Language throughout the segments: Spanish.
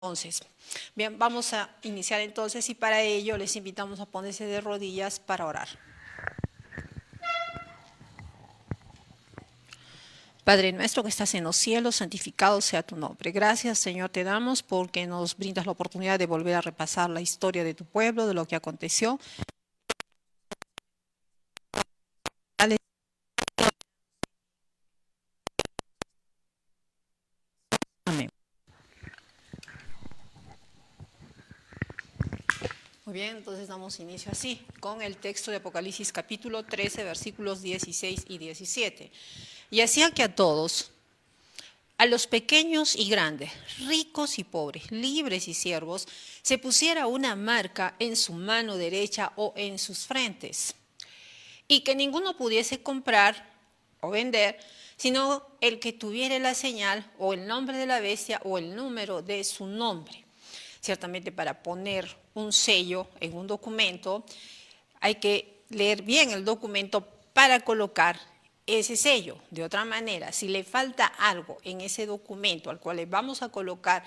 Entonces, bien, vamos a iniciar entonces y para ello les invitamos a ponerse de rodillas para orar. Padre nuestro que estás en los cielos, santificado sea tu nombre. Gracias, Señor, te damos porque nos brindas la oportunidad de volver a repasar la historia de tu pueblo, de lo que aconteció. Amén. Muy bien, entonces damos inicio así, con el texto de Apocalipsis capítulo 13, versículos 16 y 17. Y hacía que a todos, a los pequeños y grandes, ricos y pobres, libres y siervos, se pusiera una marca en su mano derecha o en sus frentes, y que ninguno pudiese comprar o vender, sino el que tuviere la señal o el nombre de la bestia o el número de su nombre. Ciertamente para poner un sello en un documento hay que leer bien el documento para colocar ese sello. De otra manera, si le falta algo en ese documento al cual le vamos a colocar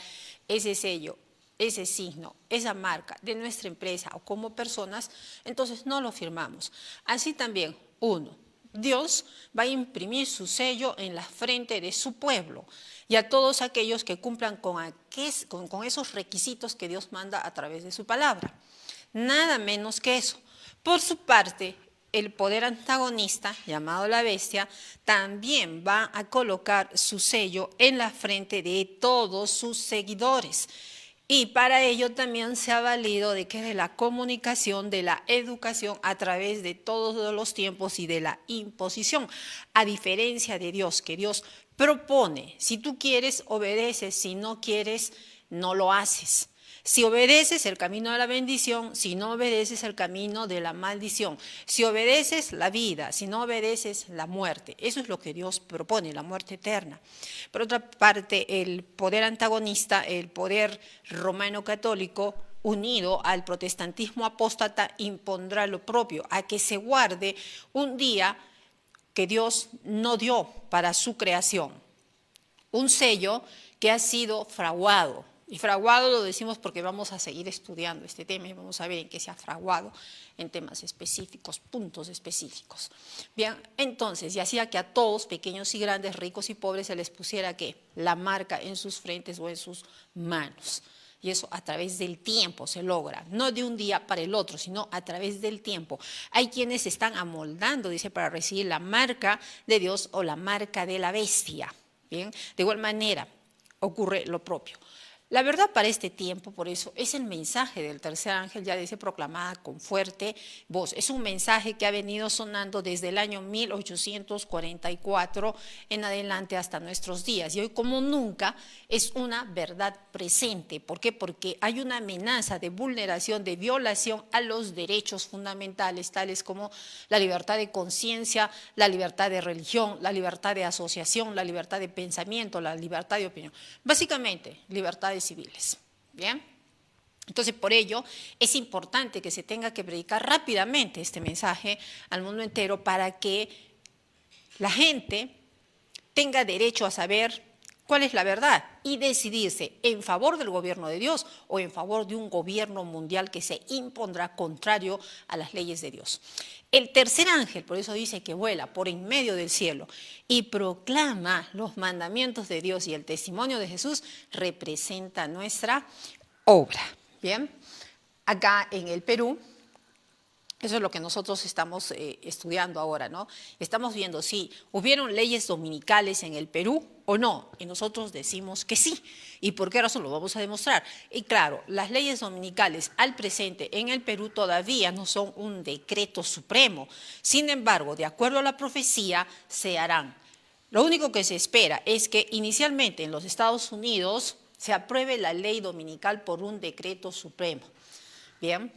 ese sello, ese signo, esa marca de nuestra empresa o como personas, entonces no lo firmamos. Así también, Dios va a imprimir su sello en la frente de su pueblo y a todos aquellos que cumplan con esos requisitos que Dios manda a través de su palabra. Nada menos que eso. Por su parte, el poder antagonista, llamado la bestia, también va a colocar su sello en la frente de todos sus seguidores. Y para ello también se ha valido de la comunicación, de la educación a través de todos los tiempos y de la imposición. A diferencia de Dios, que Dios propone, si tú quieres, obedeces, si no quieres, no lo haces. Si obedeces el camino de la bendición, si no obedeces el camino de la maldición. Si obedeces la vida, si no obedeces la muerte. Eso es lo que Dios propone, la muerte eterna. Por otra parte, el poder antagonista, el poder romano católico, unido al protestantismo apóstata, impondrá lo propio, a que se guarde un día que Dios no dio para su creación. Un sello que ha sido fraguado. Y fraguado lo decimos porque vamos a seguir estudiando este tema y vamos a ver en qué se ha fraguado en temas específicos, puntos específicos. Bien, entonces, y hacía que a todos, pequeños y grandes, ricos y pobres, se les pusiera ¿qué? La marca en sus frentes o en sus manos. Y eso a través del tiempo se logra, no de un día para el otro, sino a través del tiempo. Hay quienes se están amoldando, dice, para recibir la marca de Dios o la marca de la bestia. Bien, de igual manera ocurre lo propio. La verdad para este tiempo, por eso, es el mensaje del tercer ángel, ya dice proclamada con fuerte voz. Es un mensaje que ha venido sonando desde el año 1844 en adelante hasta nuestros días. Y hoy como nunca es una verdad presente. ¿Por qué? Porque hay una amenaza de vulneración, de violación a los derechos fundamentales, tales como la libertad de conciencia, la libertad de religión, la libertad de asociación, la libertad de pensamiento, la libertad de opinión. Básicamente, libertades civiles. ¿Bien? Entonces, por ello, es importante que se tenga que predicar rápidamente este mensaje al mundo entero para que la gente tenga derecho a saber cuál es la verdad y decidirse en favor del gobierno de Dios o en favor de un gobierno mundial que se impondrá contrario a las leyes de Dios. El tercer ángel, por eso dice que vuela por en medio del cielo y proclama los mandamientos de Dios y el testimonio de Jesús, representa nuestra obra. Bien, acá en el Perú, eso es lo que nosotros estamos estudiando ahora, ¿no? Estamos viendo si hubieron leyes dominicales en el Perú o no, y nosotros decimos que sí. ¿Y por qué razón? Lo vamos a demostrar. Y claro, las leyes dominicales al presente en el Perú todavía no son un decreto supremo. Sin embargo, de acuerdo a la profecía, se harán. Lo único que se espera es que inicialmente en los Estados Unidos se apruebe la ley dominical por un decreto supremo. Bien,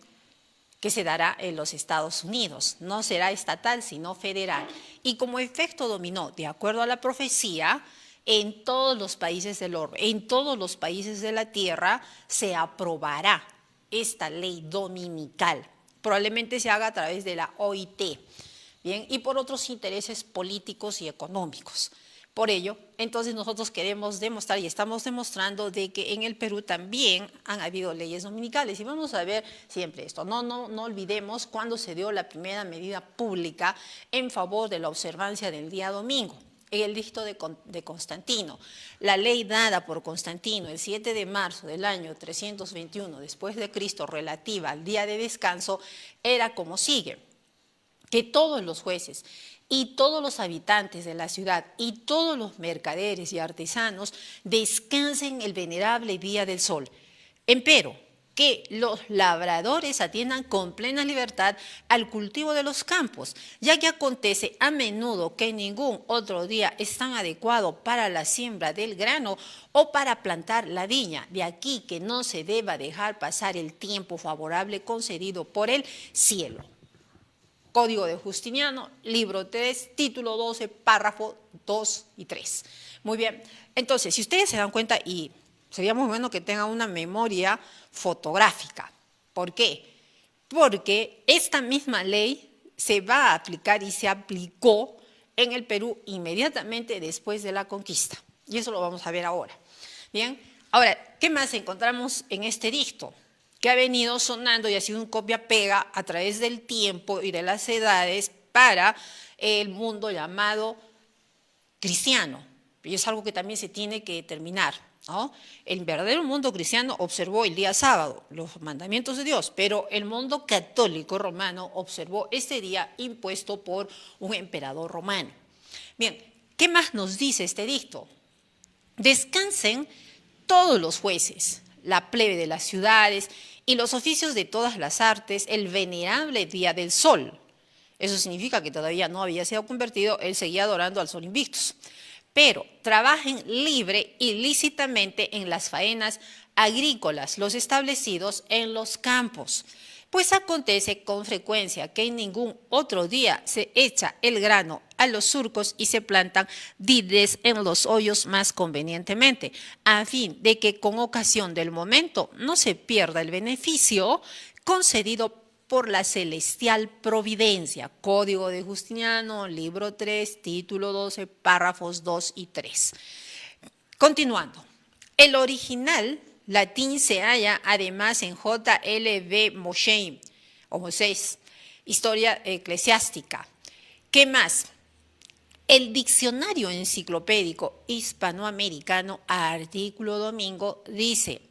que se dará en los Estados Unidos. No será estatal, sino federal. Y como efecto dominó, de acuerdo a la profecía, en todos los países del orbe, en todos los países de la tierra, se aprobará esta ley dominical. Probablemente se haga a través de la OIT, ¿bien? Y por otros intereses políticos y económicos. Por ello, entonces nosotros queremos demostrar y estamos demostrando de que en el Perú también han habido leyes dominicales. Y vamos a ver siempre esto. No olvidemos cuándo se dio la primera medida pública en favor de la observancia del día domingo. En el edicto de Constantino. La ley dada por Constantino el 7 de marzo del año 321 después de Cristo relativa al día de descanso era como sigue: que todos los jueces y todos los habitantes de la ciudad y todos los mercaderes y artesanos descansen el venerable día del sol. Empero, que los labradores atiendan con plena libertad al cultivo de los campos, ya que acontece a menudo que ningún otro día es tan adecuado para la siembra del grano o para plantar la viña. De aquí que no se deba dejar pasar el tiempo favorable concedido por el cielo. Código de Justiniano, libro 3, título 12, párrafo 2 y 3. Muy bien, entonces, si ustedes se dan cuenta, y sería muy bueno que tengan una memoria fotográfica. ¿Por qué? Porque esta misma ley se va a aplicar y se aplicó en el Perú inmediatamente después de la conquista. Y eso lo vamos a ver ahora. Bien, ahora, ¿qué más encontramos en este edicto? Que ha venido sonando y ha sido un copia-pega a través del tiempo y de las edades para el mundo llamado cristiano. Y es algo que también se tiene que determinar, ¿no? El verdadero mundo cristiano observó el día sábado, los mandamientos de Dios, pero el mundo católico romano observó este día impuesto por un emperador romano. Bien, ¿qué más nos dice este edicto? Descansen todos los jueces, la plebe de las ciudades y los oficios de todas las artes el venerable día del sol. Eso significa que todavía no había sido convertido, él seguía adorando al sol invictus. Pero trabajen libre y lícitamente en las faenas agrícolas, los establecidos en los campos. Pues acontece con frecuencia que en ningún otro día se echa el grano a los surcos y se plantan dides en los hoyos más convenientemente, a fin de que con ocasión del momento no se pierda el beneficio concedido por la celestial providencia. Código de Justiniano, libro 3, título 12, párrafos 2 y 3. Continuando, el original latín se halla además en J.L.B. Mosheim, o Mosés, Historia Eclesiástica. ¿Qué más? El diccionario enciclopédico hispanoamericano, artículo domingo, dice: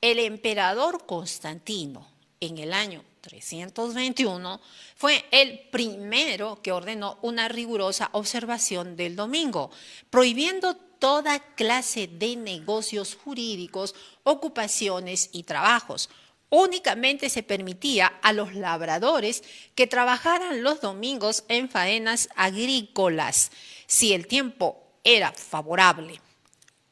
el emperador Constantino, en el año 321, fue el primero que ordenó una rigurosa observación del domingo, prohibiendo toda clase de negocios jurídicos, ocupaciones y trabajos. Únicamente se permitía a los labradores que trabajaran los domingos en faenas agrícolas, si el tiempo era favorable.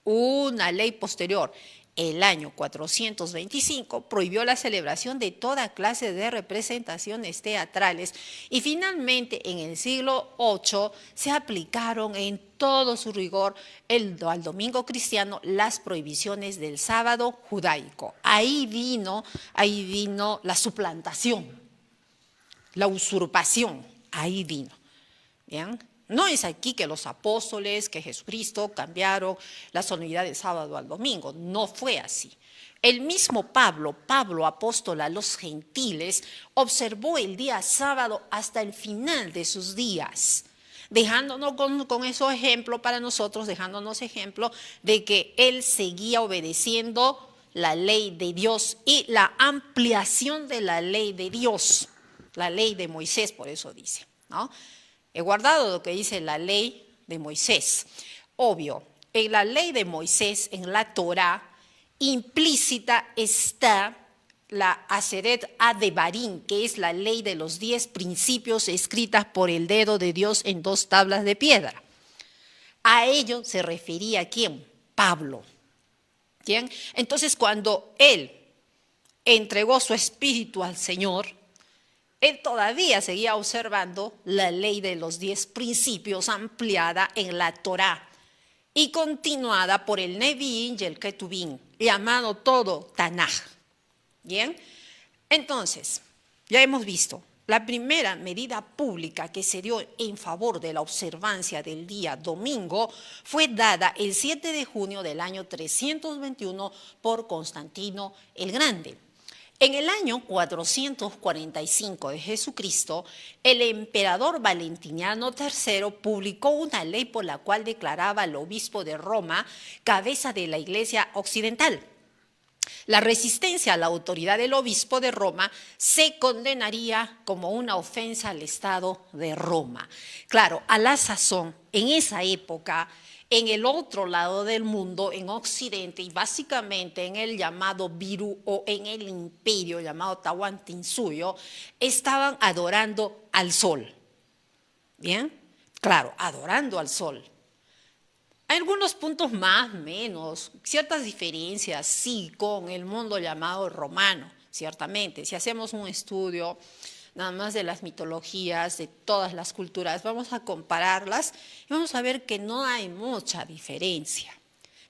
Una ley posterior, el año 425, prohibió la celebración de toda clase de representaciones teatrales y finalmente en el siglo VIII se aplicaron en todo su rigor al domingo cristiano las prohibiciones del sábado judaico. Ahí vino la suplantación, la usurpación, ahí vino. ¿Bien? No es aquí que los apóstoles, que Jesucristo cambiaron la solemnidad del sábado al domingo, no fue así. El mismo Pablo, apóstol a los gentiles, observó el día sábado hasta el final de sus días, dejándonos con esos ejemplos para nosotros, dejándonos ejemplo de que él seguía obedeciendo la ley de Dios y la ampliación de la ley de Dios, la ley de Moisés, por eso dice, ¿no? He guardado lo que dice la ley de Moisés. Obvio, en la ley de Moisés, en la Torá, implícita está la Aseret Adebarim, que es la ley de los 10 principios escritas por el dedo de Dios en 2 tablas de piedra. A ello se refería ¿quién? Pablo. ¿Bien? Entonces, cuando él entregó su espíritu al Señor, él todavía seguía observando la ley de los 10 principios ampliada en la Torá y continuada por el Nevi'im y el Ketubim, llamado todo Tanaj. ¿Bien? Entonces, ya hemos visto la primera medida pública que se dio en favor de la observancia del día domingo fue dada el 7 de junio del año 321 por Constantino el Grande. En el año 445 de Jesucristo, el emperador Valentiniano III publicó una ley por la cual declaraba al obispo de Roma cabeza de la Iglesia occidental. La resistencia a la autoridad del obispo de Roma se condenaría como una ofensa al Estado de Roma. Claro, a la sazón, en esa época, en el otro lado del mundo, en Occidente, y básicamente en el llamado Virú o en el imperio llamado Tahuantinsuyo, estaban adorando al sol. ¿Bien? Claro, adorando al sol. Hay algunos puntos más, menos, ciertas diferencias, sí, con el mundo llamado romano, ciertamente. Si hacemos un estudio nada más de las mitologías, de todas las culturas, vamos a compararlas y vamos a ver que no hay mucha diferencia.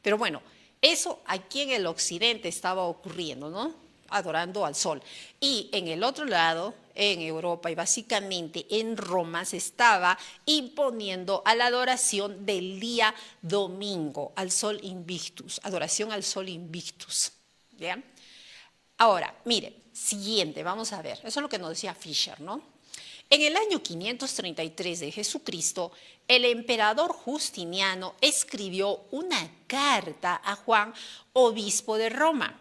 Pero bueno, eso aquí en el occidente estaba ocurriendo, ¿no? Adorando al sol. Y en el otro lado, en Europa y básicamente en Roma, se estaba imponiendo a la adoración del día domingo, al sol invictus, adoración al sol invictus. ¿Bien? Ahora, mire, siguiente, vamos a ver, eso es lo que nos decía Fisher, ¿no? En el año 533 de Jesucristo, el emperador Justiniano escribió una carta a Juan, obispo de Roma,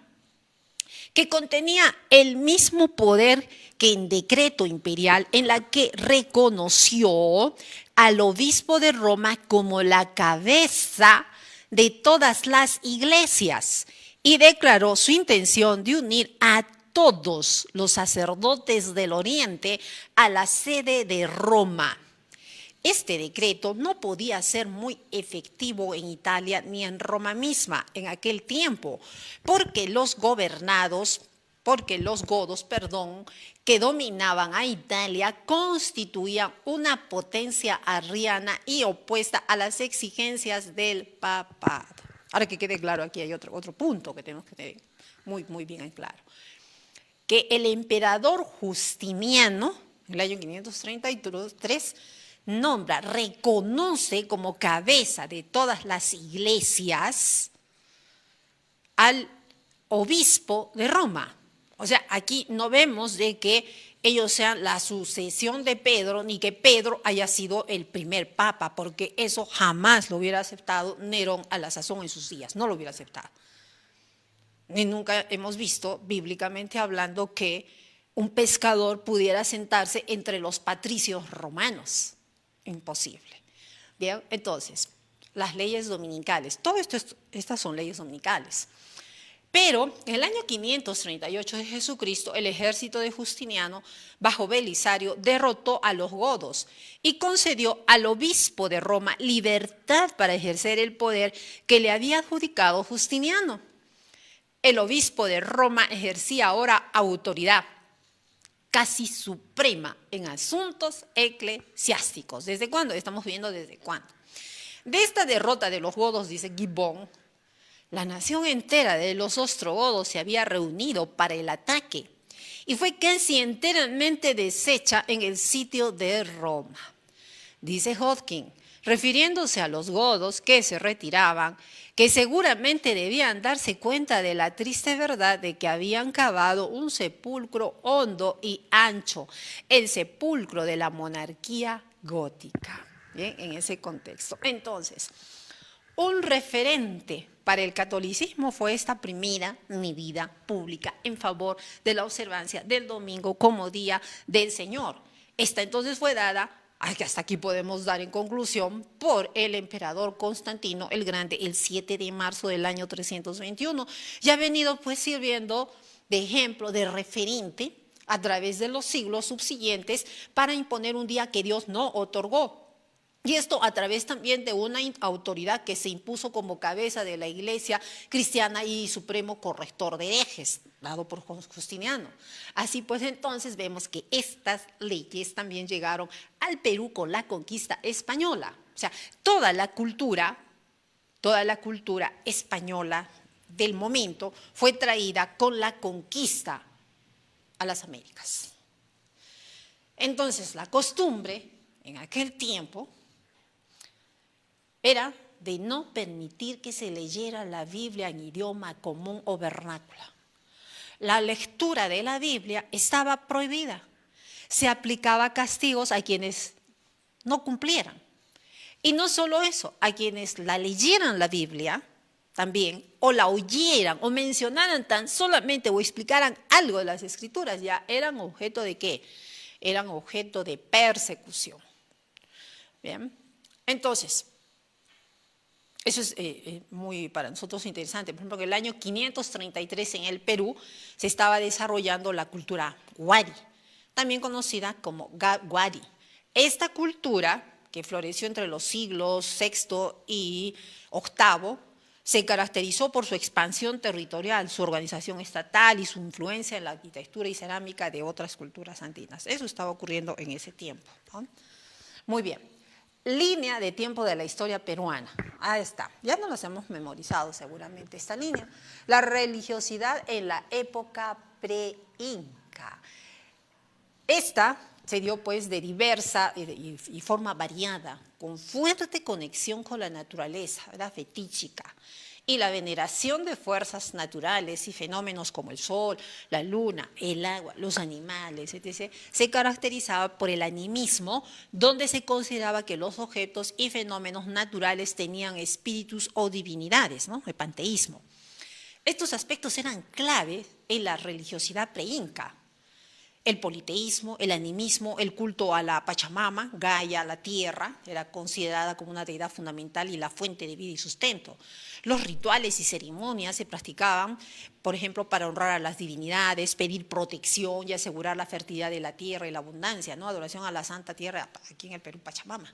que contenía el mismo poder que en decreto imperial, en la que reconoció al obispo de Roma como la cabeza de todas las iglesias y declaró su intención de unir a todos los sacerdotes del Oriente a la sede de Roma. Este decreto no podía ser muy efectivo en Italia ni en Roma misma en aquel tiempo, porque los godos, que dominaban a Italia, constituían una potencia arriana y opuesta a las exigencias del papado. Ahora que quede claro, aquí hay otro punto que tenemos que tener muy bien en claro. Que el emperador Justiniano, en el año 533, reconoce como cabeza de todas las iglesias al obispo de Roma. O sea, aquí no vemos de que ellos sean la sucesión de Pedro, ni que Pedro haya sido el primer papa, porque eso jamás lo hubiera aceptado Nerón a la sazón en sus días, no lo hubiera aceptado. Ni nunca hemos visto, bíblicamente hablando, que un pescador pudiera sentarse entre los patricios romanos. Imposible. Bien, entonces, las leyes dominicales, todo esto, estas son leyes dominicales. Pero en el año 538 de Jesucristo, el ejército de Justiniano, bajo Belisario, derrotó a los godos y concedió al obispo de Roma libertad para ejercer el poder que le había adjudicado Justiniano. El obispo de Roma ejercía ahora autoridad casi suprema en asuntos eclesiásticos. ¿Desde cuándo? Estamos viendo desde cuándo. De esta derrota de los godos, dice Gibbon, la nación entera de los ostrogodos se había reunido para el ataque y fue casi enteramente deshecha en el sitio de Roma. Dice Hodgkin, refiriéndose a los godos que se retiraban, que seguramente debían darse cuenta de la triste verdad de que habían cavado un sepulcro hondo y ancho, el sepulcro de la monarquía gótica. Bien, en ese contexto. Entonces, un referente para el catolicismo fue esta primera medida pública en favor de la observancia del domingo como día del Señor. Esta entonces fue dada, que hasta aquí podemos dar en conclusión, por el emperador Constantino el Grande el 7 de marzo del año 321. Y ha venido pues sirviendo de ejemplo, de referente a través de los siglos subsiguientes para imponer un día que Dios no otorgó. Y esto a través también de una autoridad que se impuso como cabeza de la Iglesia cristiana y supremo corrector de herejes, dado por Justiniano. Así pues entonces vemos que estas leyes también llegaron al Perú con la conquista española. O sea, toda la cultura española del momento fue traída con la conquista a las Américas. Entonces, la costumbre en aquel tiempo era de no permitir que se leyera la Biblia en idioma común o vernáculo. La lectura de la Biblia estaba prohibida. Se aplicaba castigos a quienes no cumplieran. Y no solo eso, a quienes la leyeran la Biblia también, o la oyeran, o mencionaran tan solamente, o explicaran algo de las Escrituras, ya eran objeto de ¿qué? Eran objeto de persecución. Bien, entonces, eso es muy para nosotros interesante. Por ejemplo, en el año 533 en el Perú se estaba desarrollando la cultura Wari, también conocida como Wari. Esta cultura, que floreció entre los siglos VI y VIII, se caracterizó por su expansión territorial, su organización estatal y su influencia en la arquitectura y cerámica de otras culturas andinas. Eso estaba ocurriendo en ese tiempo, ¿no? Muy bien. Línea de tiempo de la historia peruana. Ahí está. Ya nos las hemos memorizado seguramente esta línea. La religiosidad en la época pre-inca. Esta se dio pues de diversa y forma variada, con fuerte conexión con la naturaleza, era fetíchica. Y la veneración de fuerzas naturales y fenómenos como el sol, la luna, el agua, los animales, etc., se caracterizaba por el animismo, donde se consideraba que los objetos y fenómenos naturales tenían espíritus o divinidades, ¿no? El panteísmo. Estos aspectos eran clave en la religiosidad pre-inca. El politeísmo, el animismo, el culto a la Pachamama, Gaia, la tierra, era considerada como una deidad fundamental y la fuente de vida y sustento. Los rituales y ceremonias se practicaban, por ejemplo, para honrar a las divinidades, pedir protección y asegurar la fertilidad de la tierra y la abundancia, ¿no? Adoración a la Santa Tierra, aquí en el Perú, Pachamama,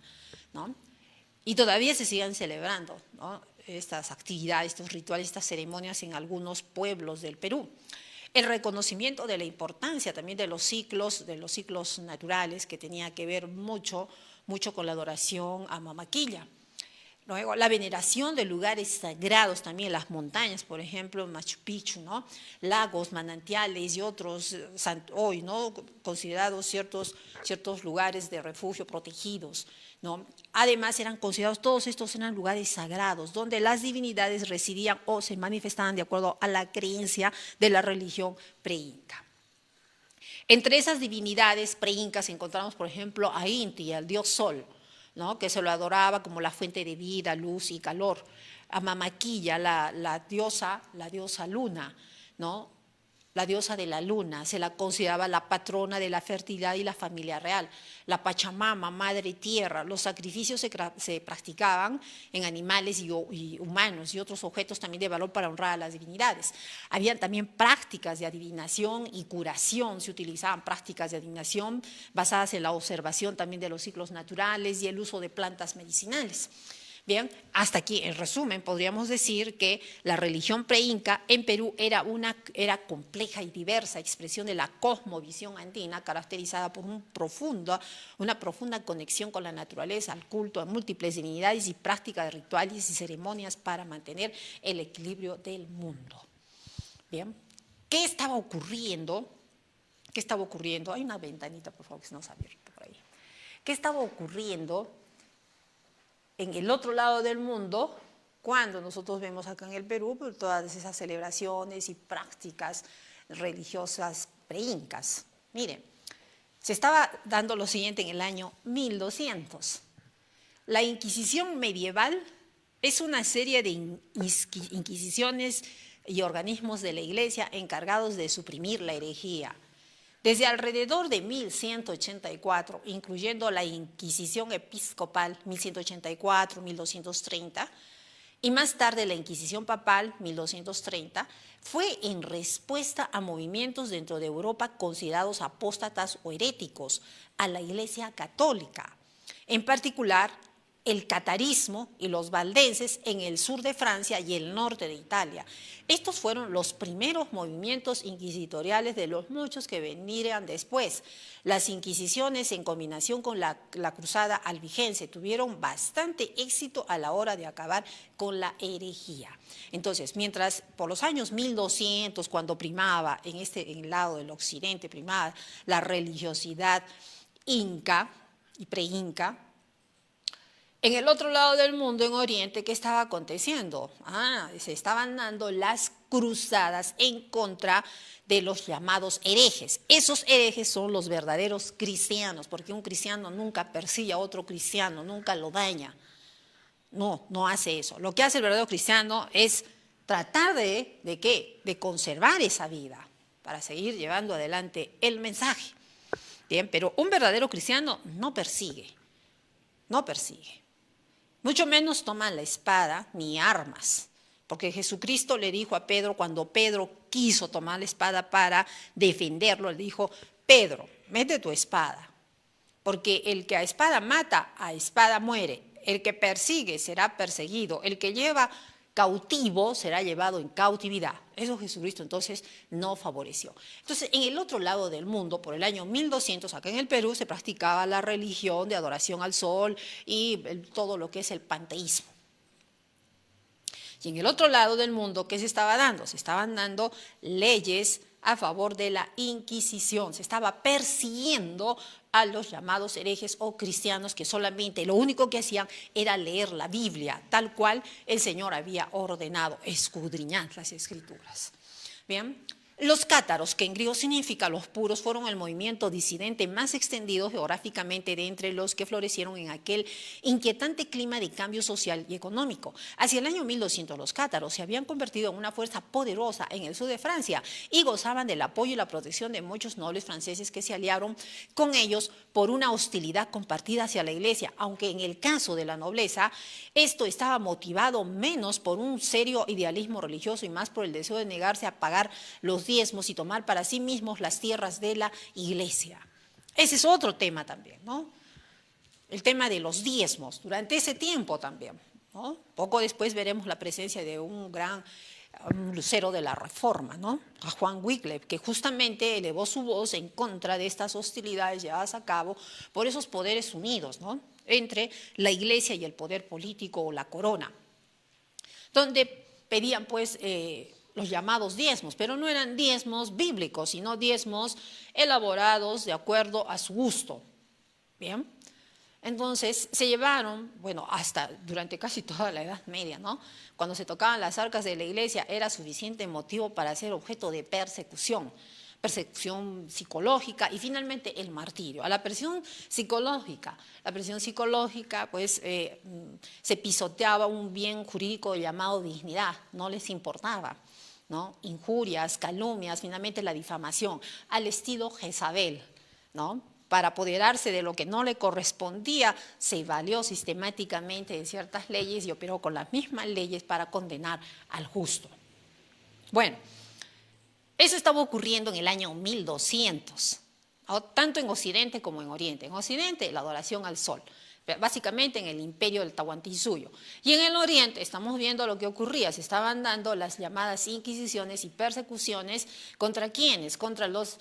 ¿no? Y todavía se siguen celebrando, ¿no? Estas actividades, estos rituales, estas ceremonias en algunos pueblos del Perú. El reconocimiento de la importancia también de los ciclos naturales, que tenía que ver mucho con la adoración a Mamaquilla. Luego, la veneración de lugares sagrados también, las montañas, por ejemplo, Machu Picchu, ¿no? Lagos, manantiales y otros, hoy, ¿no? Considerados ciertos lugares de refugio protegidos, ¿no? Además, todos estos eran lugares sagrados, donde las divinidades residían o se manifestaban de acuerdo a la creencia de la religión pre-inca. Entre esas divinidades pre-incas encontramos, por ejemplo, a Inti, al dios Sol, ¿no? Que se lo adoraba como la fuente de vida, luz y calor. A Mamaquilla, la diosa luna, ¿no? La diosa de la luna, se la consideraba la patrona de la fertilidad y la familia real. La Pachamama, madre tierra, los sacrificios se practicaban en animales y humanos y otros objetos también de valor para honrar a las divinidades. Habían también prácticas de adivinación y curación, se utilizaban prácticas de adivinación basadas en la observación también de los ciclos naturales y el uso de plantas medicinales. Bien, hasta aquí, en resumen, podríamos decir que la religión pre-inca en Perú era compleja y diversa expresión de la cosmovisión andina, caracterizada por una profunda conexión con la naturaleza, al culto a múltiples divinidades y práctica de rituales y ceremonias para mantener el equilibrio del mundo. Bien, ¿qué estaba ocurriendo? Hay una ventanita, por favor, que se nos ha abierto por ahí. ¿Qué estaba ocurriendo en el otro lado del mundo, cuando nosotros vemos acá en el Perú todas esas celebraciones y prácticas religiosas pre-incas? Miren, se estaba dando lo siguiente en el año 1200. La Inquisición medieval es una serie de inquisiciones y organismos de la Iglesia encargados de suprimir la herejía. Desde alrededor de 1184, incluyendo la Inquisición Episcopal 1184-1230, y más tarde la Inquisición Papal 1230, fue en respuesta a movimientos dentro de Europa considerados apóstatas o heréticos a la Iglesia Católica, en particular el catarismo y los valdenses en el sur de Francia y el norte de Italia. Estos fueron los primeros movimientos inquisitoriales de los muchos que vendrían después. Las inquisiciones, en combinación con la cruzada albigense, tuvieron bastante éxito a la hora de acabar con la herejía. Entonces, mientras por los años 1200, cuando primaba en el lado del occidente, primaba la religiosidad inca y pre-inca. En el otro lado del mundo, en Oriente, ¿qué estaba aconteciendo? Se estaban dando las cruzadas en contra de los llamados herejes. Esos herejes son los verdaderos cristianos, porque un cristiano nunca persigue a otro cristiano, nunca lo daña. No hace eso. Lo que hace el verdadero cristiano es tratar ¿de qué? De conservar esa vida para seguir llevando adelante el mensaje. Bien, pero un verdadero cristiano no persigue. Mucho menos toma la espada ni armas, porque Jesucristo le dijo a Pedro, cuando Pedro quiso tomar la espada para defenderlo, le dijo: Pedro, mete tu espada, porque el que a espada mata, a espada muere. El que persigue será perseguido, el que lleva cautivo será llevado en cautividad. Eso Jesucristo entonces no favoreció. Entonces, en el otro lado del mundo, por el año 1200, acá en el Perú, se practicaba la religión de adoración al sol y todo lo que es el panteísmo. Y en el otro lado del mundo, ¿qué se estaba dando? Se estaban dando leyes a favor de la Inquisición. Se estaba persiguiendo a los llamados herejes o cristianos que solamente lo único que hacían era leer la Biblia, tal cual el Señor había ordenado, escudriñar las Escrituras. Bien. Los cátaros, que en griego significa los puros, fueron el movimiento disidente más extendido geográficamente de entre los que florecieron en aquel inquietante clima de cambio social y económico. Hacia el año 1200 los cátaros se habían convertido en una fuerza poderosa en el sur de Francia y gozaban del apoyo y la protección de muchos nobles franceses que se aliaron con ellos por una hostilidad compartida hacia la iglesia, aunque en el caso de la nobleza esto estaba motivado menos por un serio idealismo religioso y más por el deseo de negarse a pagar los diezmos y tomar para sí mismos las tierras de la iglesia. Ese es otro tema también, ¿no? El tema de los diezmos, durante ese tiempo también, ¿no? Poco después veremos la presencia de un gran lucero de la Reforma, ¿no? A Juan Wycliffe, que justamente elevó su voz en contra de estas hostilidades llevadas a cabo por esos poderes unidos, ¿no? Entre la iglesia y el poder político o la corona, donde pedían pues los llamados diezmos, pero no eran diezmos bíblicos, sino diezmos elaborados de acuerdo a su gusto. Bien, entonces se llevaron, bueno, hasta durante casi toda la Edad Media, ¿no? Cuando se tocaban las arcas de la iglesia era suficiente motivo para ser objeto de persecución psicológica y finalmente el martirio. A la presión psicológica pues se pisoteaba un bien jurídico llamado dignidad, no les importaba, ¿no? Injurias, calumnias, finalmente la difamación, al estilo Jezabel, ¿no? Para apoderarse de lo que no le correspondía, se valió sistemáticamente de ciertas leyes y operó con las mismas leyes para condenar al justo. Bueno, eso estaba ocurriendo en el año 1200, tanto en Occidente como en Oriente. En Occidente, la adoración al sol, básicamente en el imperio del Tahuantinsuyo. Y en el Oriente estamos viendo lo que ocurría, se estaban dando las llamadas inquisiciones y persecuciones ¿contra quiénes? Contra los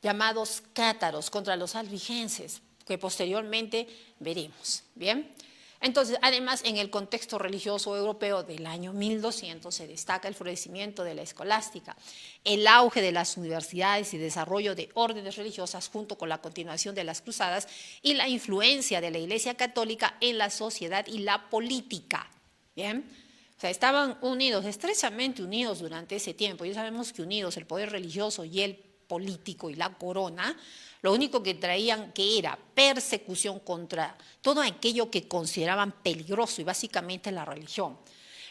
llamados cátaros, contra los albigenses, que posteriormente veremos. Bien. Entonces, además, en el contexto religioso europeo del año 1200 se destaca el florecimiento de la escolástica, el auge de las universidades y desarrollo de órdenes religiosas junto con la continuación de las cruzadas y la influencia de la Iglesia Católica en la sociedad y la política. Bien, o sea, estaban unidos, estrechamente unidos durante ese tiempo. Ya sabemos que unidos el poder religioso y el político y la corona, lo único que traían que era persecución contra todo aquello que consideraban peligroso y básicamente la religión.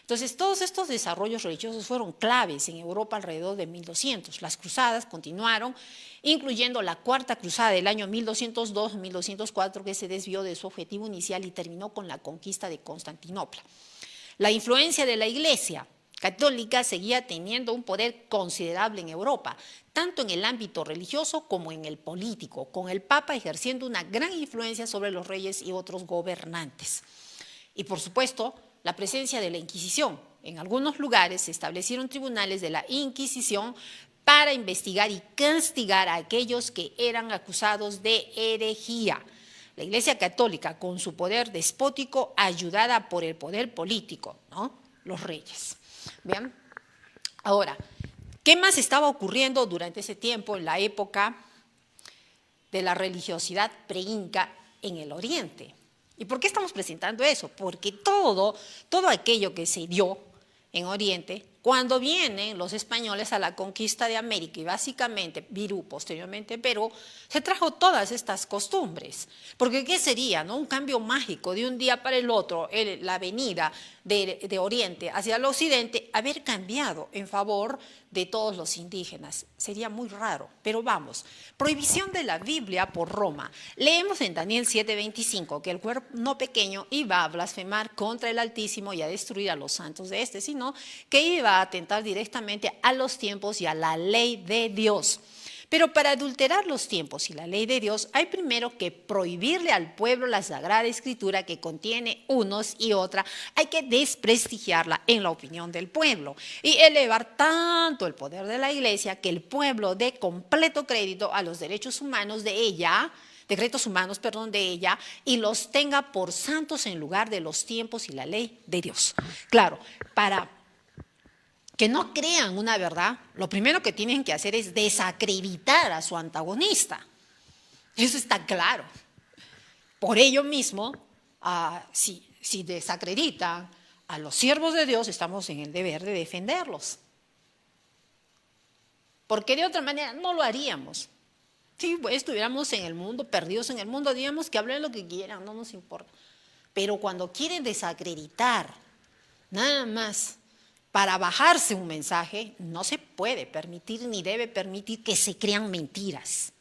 Entonces, todos estos desarrollos religiosos fueron claves en Europa alrededor de 1200. Las cruzadas continuaron, incluyendo la Cuarta Cruzada del año 1202-1204, que se desvió de su objetivo inicial y terminó con la conquista de Constantinopla. La influencia de la Iglesia Católica seguía teniendo un poder considerable en Europa, tanto en el ámbito religioso como en el político, con el Papa ejerciendo una gran influencia sobre los reyes y otros gobernantes. Y por supuesto, la presencia de la Inquisición. En algunos lugares se establecieron tribunales de la Inquisición para investigar y castigar a aquellos que eran acusados de herejía. La Iglesia Católica, con su poder despótico, ayudada por el poder político, ¿no? Los reyes. Bien, ahora, ¿qué más estaba ocurriendo durante ese tiempo en la época de la religiosidad preinca en el Oriente. ¿Y por qué estamos presentando eso? Porque todo aquello que se dio en Oriente, cuando vienen los españoles a la conquista de América y básicamente Virú, posteriormente Perú, se trajo todas estas costumbres. Porque ¿qué sería, no? Un cambio mágico de un día para el otro, la venida de Oriente hacia el Occidente, haber cambiado en favor de todos los indígenas. Sería muy raro, pero vamos. Prohibición de la Biblia por Roma. Leemos en Daniel 7:25 que el cuerpo no pequeño iba a blasfemar contra el Altísimo y a destruir a los santos de este, sino que iba a atentar directamente a los tiempos y a la ley de Dios. Pero para adulterar los tiempos y la ley de Dios hay primero que prohibirle al pueblo la Sagrada Escritura que contiene unos y otra. Hay que desprestigiarla en la opinión del pueblo y elevar tanto el poder de la Iglesia que el pueblo dé completo crédito a los derechos humanos de ella, decretos humanos, de ella, y los tenga por santos en lugar de los tiempos y la ley de Dios. Claro, para que no crean una verdad, lo primero que tienen que hacer es desacreditar a su antagonista. Eso está claro. Por ello mismo, si desacreditan a los siervos de Dios, estamos en el deber de defenderlos. Porque de otra manera no lo haríamos. Si estuviéramos en el mundo, perdidos en el mundo, diríamos que hablen lo que quieran, no nos importa. Pero cuando quieren desacreditar, nada más, para bajarse un mensaje, no se puede permitir ni debe permitir que se crean mentiras.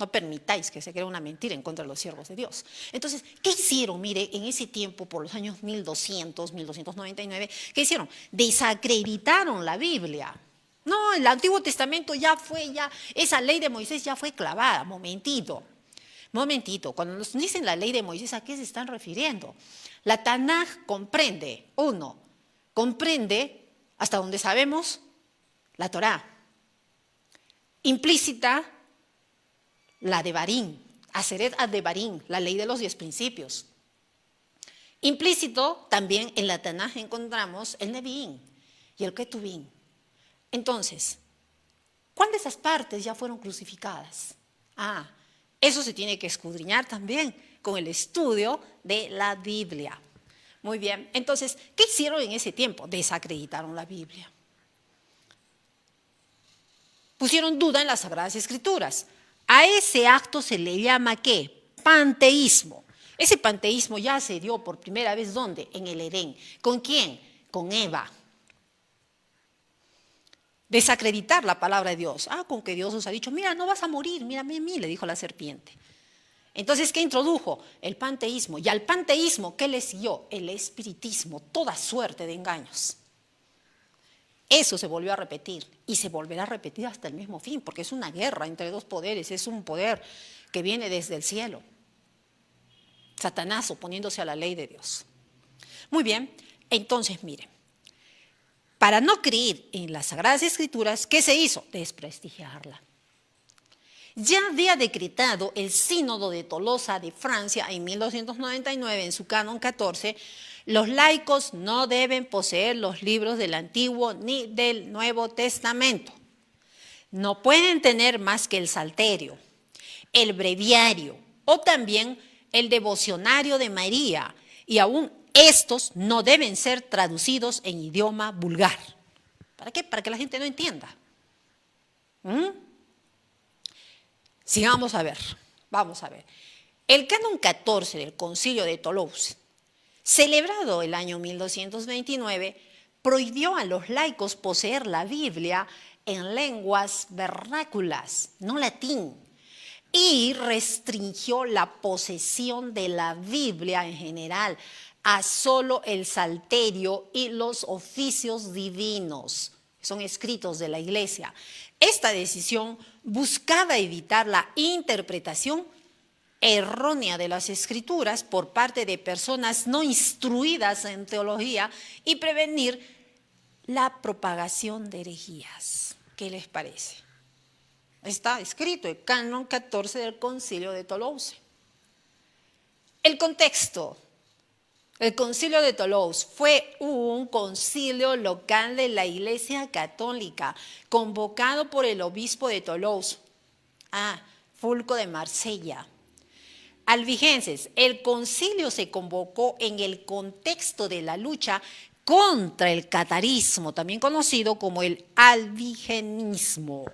No permitáis que se crea una mentira en contra de los siervos de Dios. Entonces, ¿qué hicieron? Mire, en ese tiempo, por los años 1200, 1299, ¿qué hicieron? Desacreditaron la Biblia. No, el Antiguo Testamento esa ley de Moisés ya fue clavada. Momentito, cuando nos dicen la ley de Moisés, ¿a qué se están refiriendo? La Tanaj comprende, hasta donde sabemos, la Torá. Implícita, la Devarim, Aseret ad-Devarim, la ley de los 10 principios. Implícito, también en la Tanaj encontramos el Neviín y el Ketubín. Entonces, ¿cuál de esas partes ya fueron crucificadas? Eso se tiene que escudriñar también con el estudio de la Biblia. Muy bien, entonces, ¿qué hicieron en ese tiempo? Desacreditaron la Biblia. Pusieron duda en las Sagradas Escrituras. A ese acto se le llama ¿qué? Panteísmo. Ese panteísmo ya se dio por primera vez, ¿dónde? En el Edén. ¿Con quién? Con Eva. Desacreditar la palabra de Dios. Con que Dios nos ha dicho, mira, no vas a morir, mírame a mí, le dijo la serpiente. Entonces, ¿qué introdujo? El panteísmo. Y al panteísmo, ¿qué le siguió? El espiritismo, toda suerte de engaños. Eso se volvió a repetir y se volverá a repetir hasta el mismo fin, porque es una guerra entre dos poderes, es un poder que viene desde el cielo. Satanás oponiéndose a la ley de Dios. Muy bien, entonces miren, para no creer en las Sagradas Escrituras, ¿qué se hizo? Desprestigiarla. Ya había decretado el Sínodo de Tolosa de Francia en 1299 en su Canon 14, los laicos no deben poseer los libros del Antiguo ni del Nuevo Testamento. No pueden tener más que el Salterio, el Breviario o también el Devocionario de María, y aún estos no deben ser traducidos en idioma vulgar. ¿Para qué? Para que la gente no entienda. Sigamos a ver, vamos a ver. El Canon 14 del Concilio de Toulouse, celebrado el año 1229, prohibió a los laicos poseer la Biblia en lenguas vernáculas, no latín, y restringió la posesión de la Biblia en general a solo el Salterio y los oficios divinos, que son escritos de la Iglesia. Esta decisión buscaba evitar la interpretación errónea de las Escrituras por parte de personas no instruidas en teología y prevenir la propagación de herejías. ¿Qué les parece? Está escrito el Canon 14 del Concilio de Toulouse. El contexto. El Concilio de Toulouse fue un concilio local de la Iglesia Católica convocado por el obispo de Toulouse. Fulco de Marsella. Albigenses, el concilio se convocó en el contexto de la lucha contra el catarismo, también conocido como el albigenismo,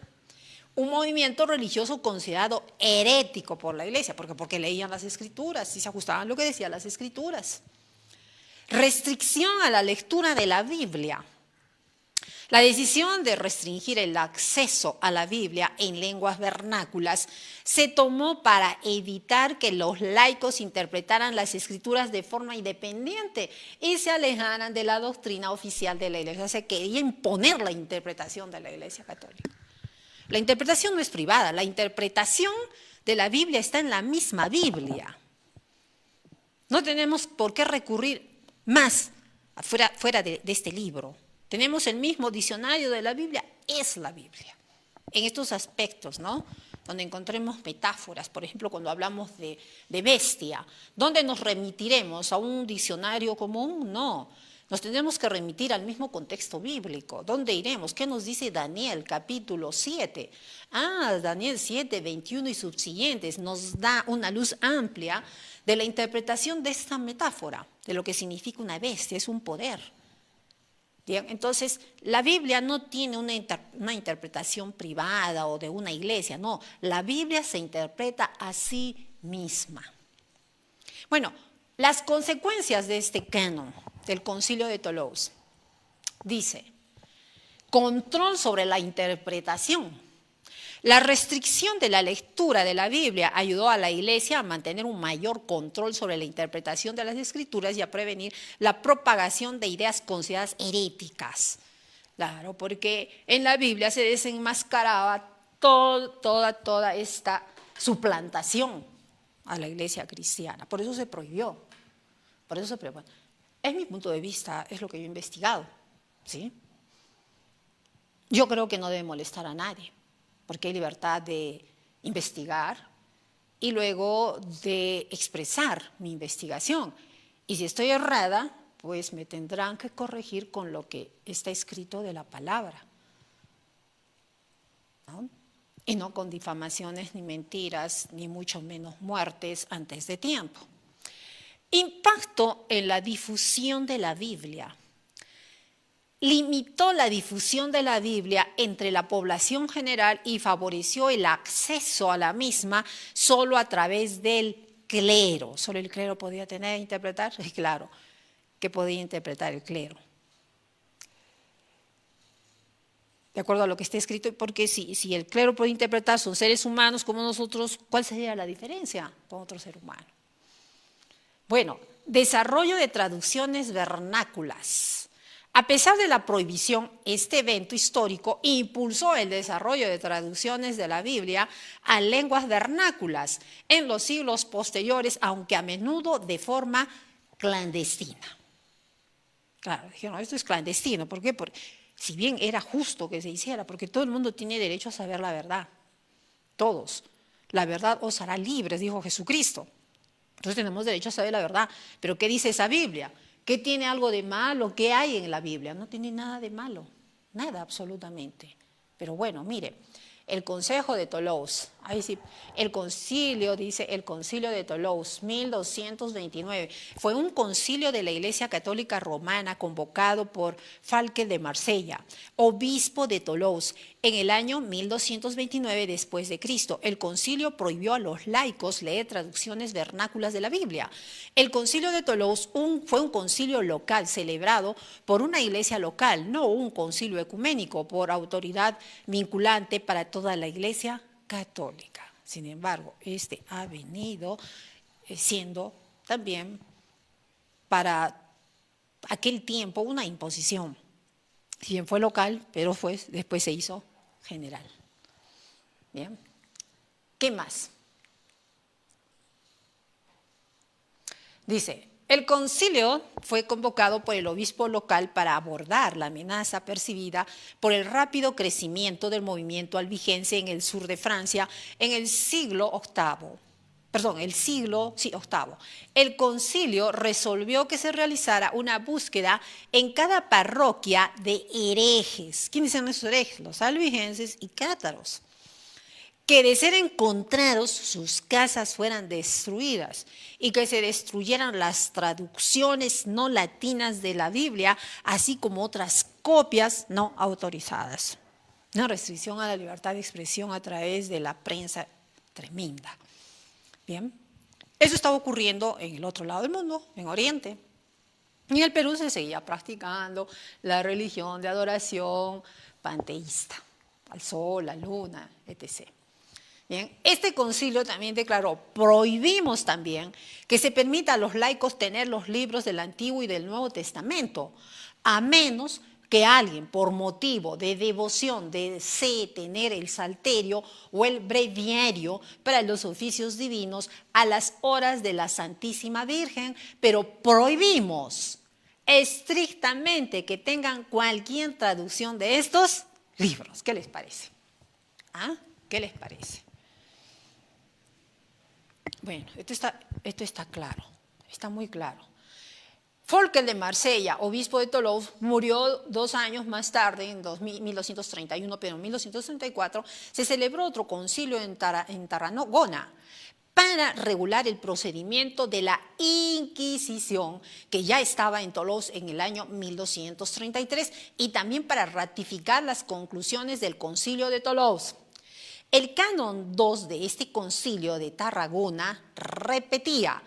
un movimiento religioso considerado herético por la Iglesia, porque leían las Escrituras y se ajustaban a lo que decían las Escrituras. Restricción a la lectura de la Biblia. La decisión de restringir el acceso a la Biblia en lenguas vernáculas se tomó para evitar que los laicos interpretaran las Escrituras de forma independiente y se alejaran de la doctrina oficial de la Iglesia. Se quería imponer la interpretación de la Iglesia Católica. La interpretación no es privada, la interpretación de la Biblia está en la misma Biblia. No tenemos por qué recurrir más fuera de este libro. Tenemos el mismo diccionario de la Biblia, es la Biblia. En estos aspectos, ¿no? Donde encontremos metáforas, por ejemplo, cuando hablamos de bestia, ¿dónde nos remitiremos? ¿A un diccionario común? No. Nos tendremos que remitir al mismo contexto bíblico. ¿Dónde iremos? ¿Qué nos dice Daniel, capítulo 7? Daniel 7, 21 y subsiguientes nos da una luz amplia de la interpretación de esta metáfora, de lo que significa una bestia, es un poder. Bien, entonces, la Biblia no tiene una interpretación privada o de una iglesia, no. La Biblia se interpreta a sí misma. Bueno, las consecuencias de este canon del Concilio de Toulouse. Dice, control sobre la interpretación. La restricción de la lectura de la Biblia ayudó a la Iglesia a mantener un mayor control sobre la interpretación de las Escrituras y a prevenir la propagación de ideas consideradas heréticas. Claro, porque en la Biblia se desenmascaraba toda esta suplantación a la Iglesia cristiana. Por eso se prohibió. Es mi punto de vista, es lo que yo he investigado, ¿sí? Yo creo que no debe molestar a nadie, porque hay libertad de investigar y luego de expresar mi investigación. Y si estoy errada, pues me tendrán que corregir con lo que está escrito de la palabra, ¿no? Y no con difamaciones, ni mentiras, ni mucho menos muertes antes de tiempo. Impacto en la difusión de la Biblia. Limitó la difusión de la Biblia entre la población general y favoreció el acceso a la misma solo a través del clero. Solo el clero podía interpretar, claro, que podía interpretar el clero. De acuerdo a lo que está escrito, porque si el clero puede interpretar, son seres humanos como nosotros, ¿cuál sería la diferencia con otro ser humano? Bueno, desarrollo de traducciones vernáculas. A pesar de la prohibición, este evento histórico impulsó el desarrollo de traducciones de la Biblia a lenguas vernáculas en los siglos posteriores, aunque a menudo de forma clandestina. Claro, dijeron, esto es clandestino. ¿Por qué? Porque si bien era justo que se hiciera, porque todo el mundo tiene derecho a saber la verdad. Todos. La verdad os hará libres, dijo Jesucristo. Entonces tenemos derecho a saber la verdad. Pero ¿qué dice esa Biblia? ¿Qué tiene algo de malo? ¿Qué hay en la Biblia? No tiene nada de malo, nada absolutamente. Pero bueno, mire, el Consejo de Toulouse, ahí sí, el concilio, dice el Concilio de Toulouse, 1229, fue un concilio de la Iglesia Católica Romana convocado por Fulco de Marsella, obispo de Toulouse, en el año 1229 después de Cristo. El concilio prohibió a los laicos leer traducciones vernáculas de la Biblia. El Concilio de Toulouse fue un concilio local celebrado por una iglesia local, no un concilio ecuménico por autoridad vinculante para toda la Iglesia Católica. Sin embargo, este ha venido siendo también para aquel tiempo una imposición. Si bien fue local, pero después se hizo general. Bien. ¿Qué más? Dice, el concilio fue convocado por el obispo local para abordar la amenaza percibida por el rápido crecimiento del movimiento albigense en el sur de Francia en el siglo VIII. El concilio resolvió que se realizara una búsqueda en cada parroquia de herejes. ¿Quiénes son esos herejes? Los albigenses y cátaros, que de ser encontrados sus casas fueran destruidas y que se destruyeran las traducciones no latinas de la Biblia, así como otras copias no autorizadas. Una restricción a la libertad de expresión a través de la prensa tremenda. Bien, eso estaba ocurriendo en el otro lado del mundo, en Oriente. En el Perú se seguía practicando la religión de adoración panteísta, al sol, la luna, etc. Bien, este concilio también declaró, prohibimos también que se permita a los laicos tener los libros del Antiguo y del Nuevo Testamento, a menos que alguien por motivo de devoción desee tener el salterio o el breviario para los oficios divinos a las horas de la Santísima Virgen, pero prohibimos estrictamente que tengan cualquier traducción de estos libros. ¿Qué les parece? ¿Ah? ¿Qué les parece? Bueno, esto está claro, está muy claro. Folker de Marsella, obispo de Toulouse, murió 2 años más tarde, en 1231, pero en 1234 se celebró otro concilio en Tarragona para regular el procedimiento de la Inquisición, que ya estaba en Toulouse en el año 1233, y también para ratificar las conclusiones del concilio de Toulouse. El canon 2 de este concilio de Tarragona repetía: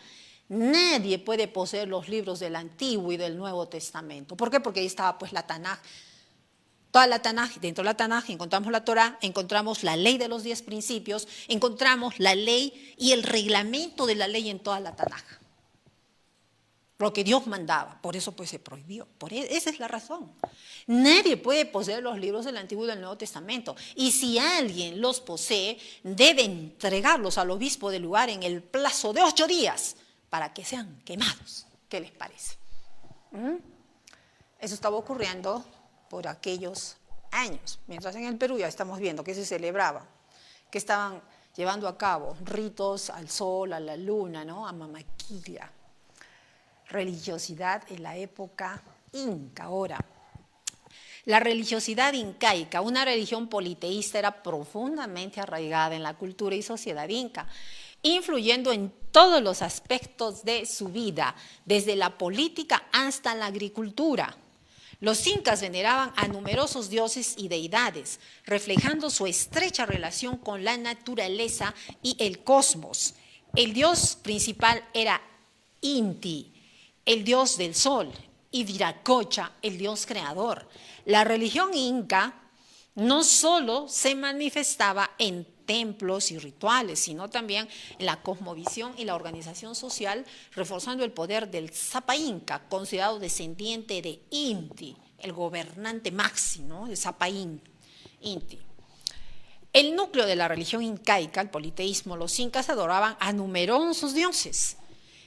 nadie puede poseer los libros del Antiguo y del Nuevo Testamento. ¿Por qué? Porque ahí estaba pues la Tanaj. Toda la Tanaj, dentro de la Tanaj encontramos la Torá, encontramos la ley de los 10 principios, encontramos la ley y el reglamento de la ley en toda la Tanaj. Lo que Dios mandaba, por eso pues se prohibió. Esa es la razón. Nadie puede poseer los libros del Antiguo y del Nuevo Testamento. Y si alguien los posee, debe entregarlos al obispo del lugar en el plazo de 8 días para que sean quemados. ¿Qué les parece? Eso estaba ocurriendo por aquellos años. Mientras en el Perú ya estamos viendo que se celebraba, que estaban llevando a cabo ritos al sol, a la luna, ¿no? A Mamaquilla. Religiosidad en la época inca. Ahora, la religiosidad incaica, una religión politeísta, era profundamente arraigada en la cultura y sociedad inca, influyendo en todos los aspectos de su vida, desde la política hasta la agricultura. Los incas veneraban a numerosos dioses y deidades, reflejando su estrecha relación con la naturaleza y el cosmos. El dios principal era Inti, el dios del sol, y Viracocha, el dios creador. La religión inca no solo se manifestaba en templos y rituales, sino también en la cosmovisión y la organización social, reforzando el poder del Zapa Inca, considerado descendiente de Inti, el gobernante máximo de Zapa Inti. El núcleo de la religión incaica, el politeísmo, los incas adoraban a numerosos dioses,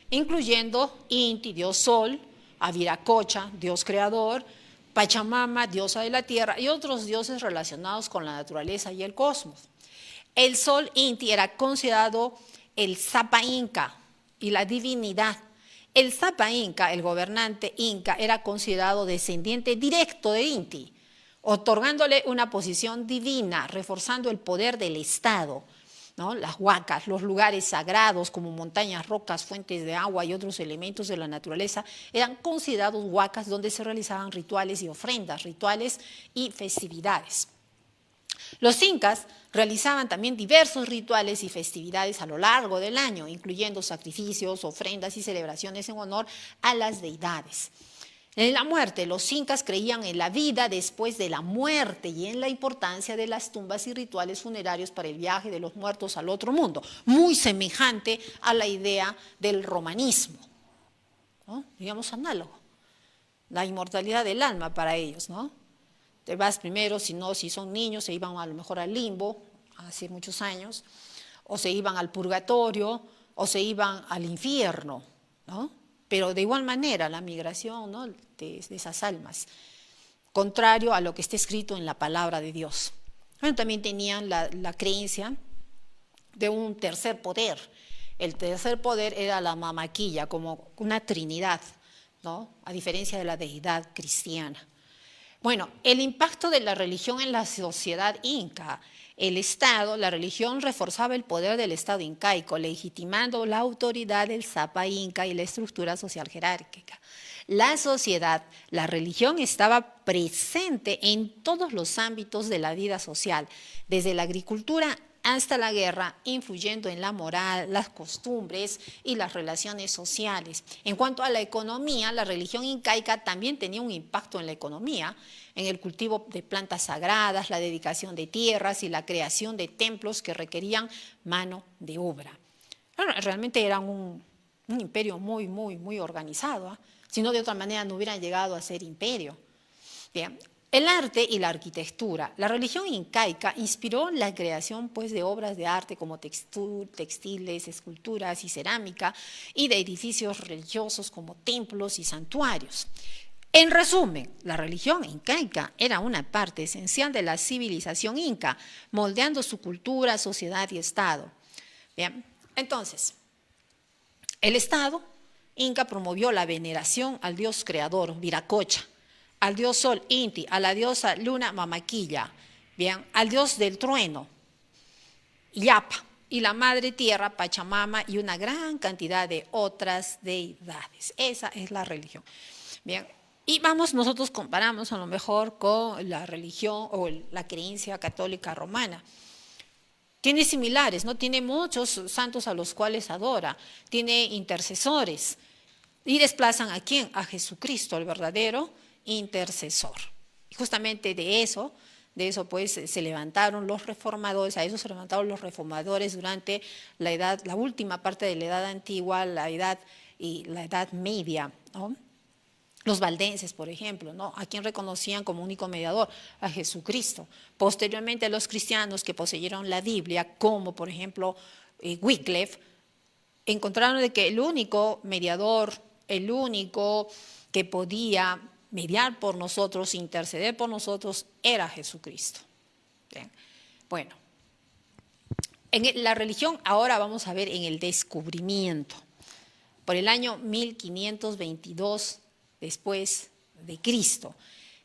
incluyendo Inti, dios sol, a Viracocha, dios creador, Pachamama, diosa de la tierra, y otros dioses relacionados con la naturaleza y el cosmos. El sol Inti era considerado el Zapa Inca y la divinidad. El Zapa Inca, el gobernante inca, era considerado descendiente directo de Inti, otorgándole una posición divina, reforzando el poder del Estado, ¿no? Las huacas, los lugares sagrados como montañas, rocas, fuentes de agua y otros elementos de la naturaleza eran considerados huacas donde se realizaban rituales y ofrendas, rituales y festividades. Los incas realizaban también diversos rituales y festividades a lo largo del año, incluyendo sacrificios, ofrendas y celebraciones en honor a las deidades. En la muerte, los incas creían en la vida después de la muerte y en la importancia de las tumbas y rituales funerarios para el viaje de los muertos al otro mundo, muy semejante a la idea del romanismo, ¿no? Digamos análogo, la inmortalidad del alma para ellos, ¿no? Te vas primero, si son niños, se iban a lo mejor al limbo, hace muchos años, o se iban al purgatorio, o se iban al infierno, ¿no? Pero de igual manera la migración, ¿no? de esas almas, contrario a lo que está escrito en la palabra de Dios. Bueno, también tenían la creencia de un tercer poder. El tercer poder era la Mamaquilla, como una trinidad, ¿no? A diferencia de la deidad cristiana. Bueno, el impacto de la religión en la sociedad inca el Estado, la religión reforzaba el poder del Estado incaico, legitimando la autoridad del Sapa inca y la estructura social jerárquica. La sociedad, la religión estaba presente en todos los ámbitos de la vida social, desde la agricultura hasta la guerra, influyendo en la moral, las costumbres y las relaciones sociales. En cuanto a la economía, la religión incaica también tenía un impacto en la economía, en el cultivo de plantas sagradas, la dedicación de tierras y la creación de templos que requerían mano de obra. Bueno, realmente era un imperio muy organizado, ¿eh? Si no, de otra manera no hubieran llegado a ser imperio. Bien. El arte y la arquitectura. La religión incaica inspiró la creación pues, de obras de arte como textiles, esculturas y cerámica, y de edificios religiosos como templos y santuarios. En resumen, la religión incaica era una parte esencial de la civilización inca, moldeando su cultura, sociedad y Estado. Bien, entonces, el Estado inca promovió la veneración al dios creador, Viracocha, al dios sol Inti, a la diosa luna Mamaquilla, bien, al dios del trueno, Yapa, y la madre tierra, Pachamama, y una gran cantidad de otras deidades. Esa es la religión. Bien, y nosotros comparamos a lo mejor con la religión o la creencia católica romana. Tiene similares, ¿no? Tiene muchos santos a los cuales adora, tiene intercesores. ¿Y desplazan a quién? A Jesucristo, el verdadero intercesor. Y justamente de eso pues se levantaron los reformadores, a eso se levantaron los reformadores durante la última parte de la Edad Antigua, la Edad Media, ¿no? Los valdenses, por ejemplo, ¿no? ¿A quién reconocían como único mediador? A Jesucristo. Posteriormente, los cristianos que poseyeron la Biblia, como por ejemplo Wycliffe, encontraron de que el único mediador, el único que podía mediar por nosotros, interceder por nosotros, era Jesucristo. Bien. Bueno, en la religión ahora vamos a ver en el descubrimiento. Por el año 1522 después de Cristo.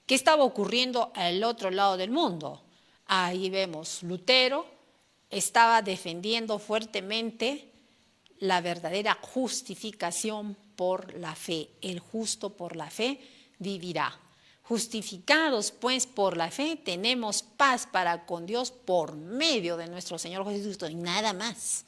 ¿Qué estaba ocurriendo al otro lado del mundo? Ahí vemos, Lutero estaba defendiendo fuertemente la verdadera justificación por la fe. El justo por la fe vivirá. Justificados pues por la fe, tenemos paz para con Dios por medio de nuestro Señor Jesucristo y nada más.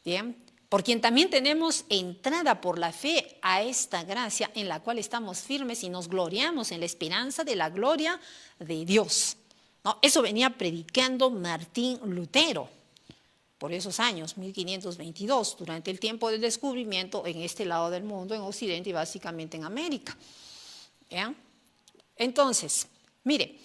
Bien, por quien también tenemos entrada por la fe a esta gracia en la cual estamos firmes y nos gloriamos en la esperanza de la gloria de Dios. ¿No? Eso venía predicando Martín Lutero por esos años, 1522, durante el tiempo del descubrimiento en este lado del mundo, en Occidente y básicamente en América. ¿Ya? Entonces, mire,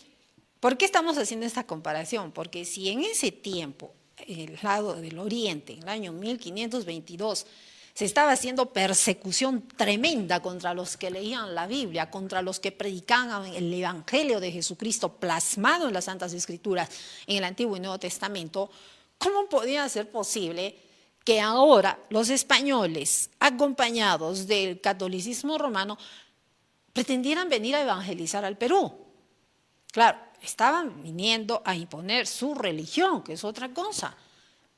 ¿por qué estamos haciendo esta comparación? Porque si en ese tiempo, en el lado del Oriente, en el año 1522, se estaba haciendo persecución tremenda contra los que leían la Biblia, contra los que predicaban el Evangelio de Jesucristo plasmado en las Santas Escrituras, en el Antiguo y Nuevo Testamento, ¿cómo podía ser posible que ahora los españoles, acompañados del catolicismo romano, pretendieran venir a evangelizar al Perú? Claro, estaban viniendo a imponer su religión, que es otra cosa,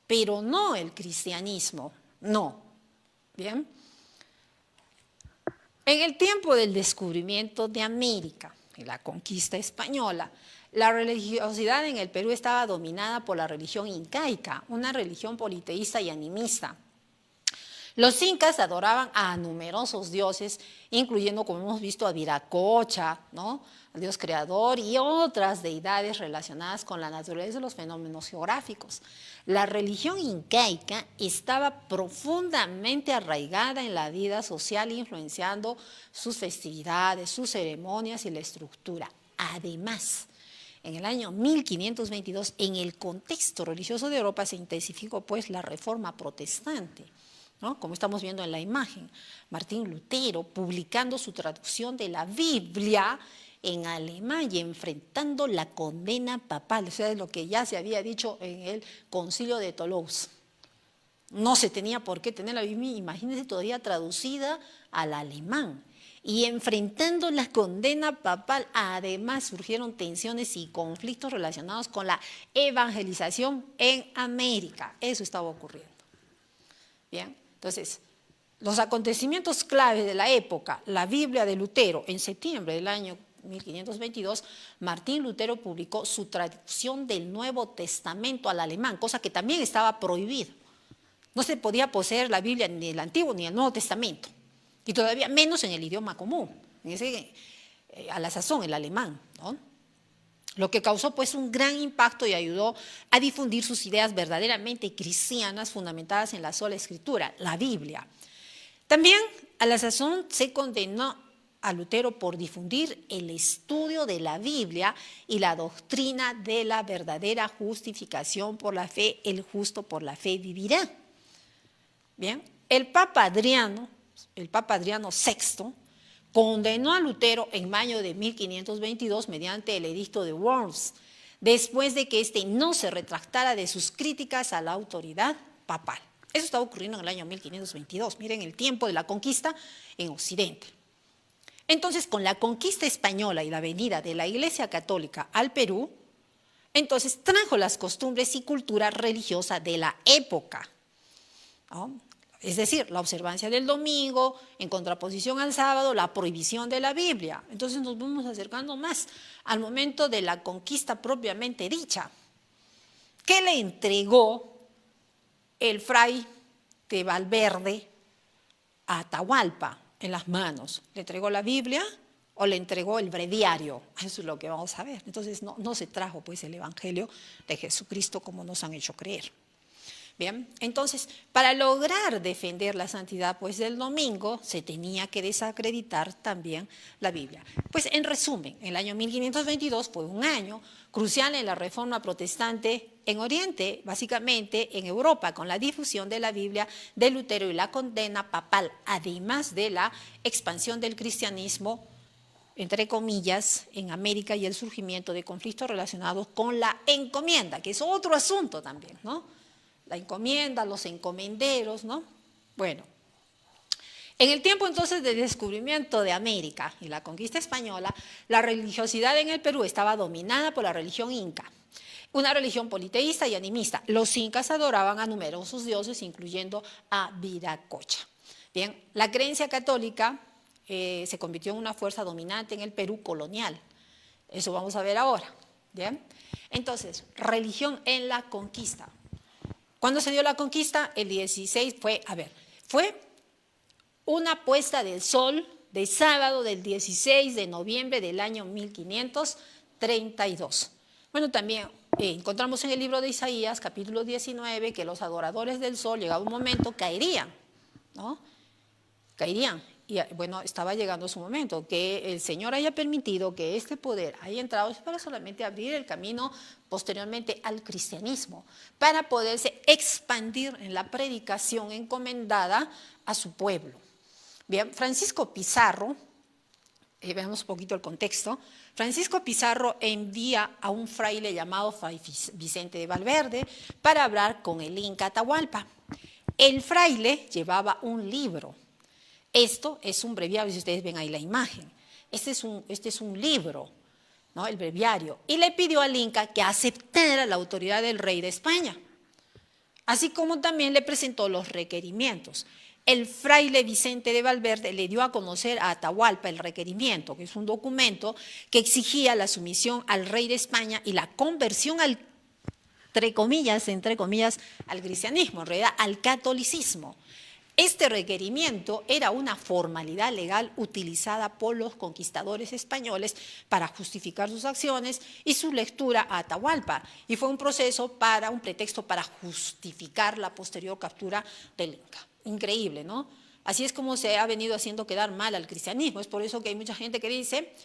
pero no el cristianismo, no. Bien. En el tiempo del descubrimiento de América y la conquista española, la religiosidad en el Perú estaba dominada por la religión incaica, una religión politeísta y animista. Los incas adoraban a numerosos dioses, incluyendo, como hemos visto, a Viracocha, ¿no?, al dios creador, y otras deidades relacionadas con la naturaleza y los fenómenos geográficos. La religión incaica estaba profundamente arraigada en la vida social, influenciando sus festividades, sus ceremonias y la estructura. Además, en el año 1522, en el contexto religioso de Europa, se intensificó pues la reforma protestante, ¿no?, como estamos viendo en la imagen. Martín Lutero publicando su traducción de la Biblia en alemán y enfrentando la condena papal, o sea, lo que ya se había dicho en el concilio de Toulouse. No se tenía por qué tener la Biblia, imagínense, todavía traducida al alemán. Y enfrentando la condena papal, además surgieron tensiones y conflictos relacionados con la evangelización en América. Eso estaba ocurriendo. Bien, entonces, los acontecimientos claves de la época, la Biblia de Lutero, en septiembre del año 1522, Martín Lutero publicó su traducción del Nuevo Testamento al alemán, cosa que también estaba prohibida. No se podía poseer la Biblia ni el Antiguo ni el Nuevo Testamento, y todavía menos en el idioma común, a la sazón, el alemán, ¿no? Lo que causó pues un gran impacto y ayudó a difundir sus ideas verdaderamente cristianas fundamentadas en la sola escritura, la Biblia. También a la sazón se condenó a Lutero por difundir el estudio de la Biblia y la doctrina de la verdadera justificación por la fe, el justo por la fe vivirá. Bien, el Papa Adriano VI, condenó a Lutero en mayo de 1522 mediante el edicto de Worms, después de que éste no se retractara de sus críticas a la autoridad papal. Eso estaba ocurriendo en el año 1522, miren el tiempo de la conquista en Occidente. Entonces, con la conquista española y la venida de la Iglesia Católica al Perú, entonces trajo las costumbres y cultura religiosa de la época, ¿no? Es decir, la observancia del domingo, en contraposición al sábado, la prohibición de la Biblia. Entonces nos vamos acercando más al momento de la conquista propiamente dicha. ¿Qué le entregó el fray de Valverde a Atahualpa en las manos? ¿Le entregó la Biblia o le entregó el breviario? Eso es lo que vamos a ver. Entonces no se trajo pues el Evangelio de Jesucristo como nos han hecho creer. Bien, entonces, para lograr defender la santidad pues, del domingo, se tenía que desacreditar también la Biblia. Pues, en resumen, el año 1522 fue un año crucial en la reforma protestante en Oriente, básicamente en Europa, con la difusión de la Biblia de Lutero y la condena papal, además de la expansión del cristianismo, entre comillas, en América y el surgimiento de conflictos relacionados con la encomienda, que es otro asunto también, ¿no? La encomienda, los encomenderos, ¿no? Bueno, en el tiempo entonces del descubrimiento de América y la conquista española, la religiosidad en el Perú estaba dominada por la religión inca, una religión politeísta y animista. Los incas adoraban a numerosos dioses, incluyendo a Viracocha. Bien, la creencia católica se convirtió en una fuerza dominante en el Perú colonial. Eso vamos a ver ahora. Bien, entonces, religión en la conquista. ¿Cuándo se dio la conquista? El 16 fue una puesta del sol de sábado del 16 de noviembre del año 1532. Bueno, también encontramos en el libro de Isaías, capítulo 19, que los adoradores del sol, llegado un momento, caerían, ¿no? Caerían. Y bueno, estaba llegando su momento, que el Señor haya permitido que este poder haya entrado es para solamente abrir el camino posteriormente al cristianismo, para poderse expandir en la predicación encomendada a su pueblo. Bien, Francisco Pizarro, veamos un poquito el contexto. Francisco Pizarro envía a un fraile llamado Fray Vicente de Valverde para hablar con el inca Atahualpa. El fraile llevaba un libro. Esto es un breviario, si ustedes ven ahí la imagen. Este es un libro, ¿no? El breviario. Y le pidió al Inca que aceptara la autoridad del rey de España. Así como también le presentó los requerimientos. El fraile Vicente de Valverde le dio a conocer a Atahualpa el requerimiento, que es un documento que exigía la sumisión al rey de España y la conversión entre comillas, al cristianismo, en realidad al catolicismo. Este requerimiento era una formalidad legal utilizada por los conquistadores españoles para justificar sus acciones y su lectura a Atahualpa, y fue un pretexto para justificar la posterior captura del Inca. Increíble, ¿no? Así es como se ha venido haciendo quedar mal al cristianismo. Es por eso que hay mucha gente que dice: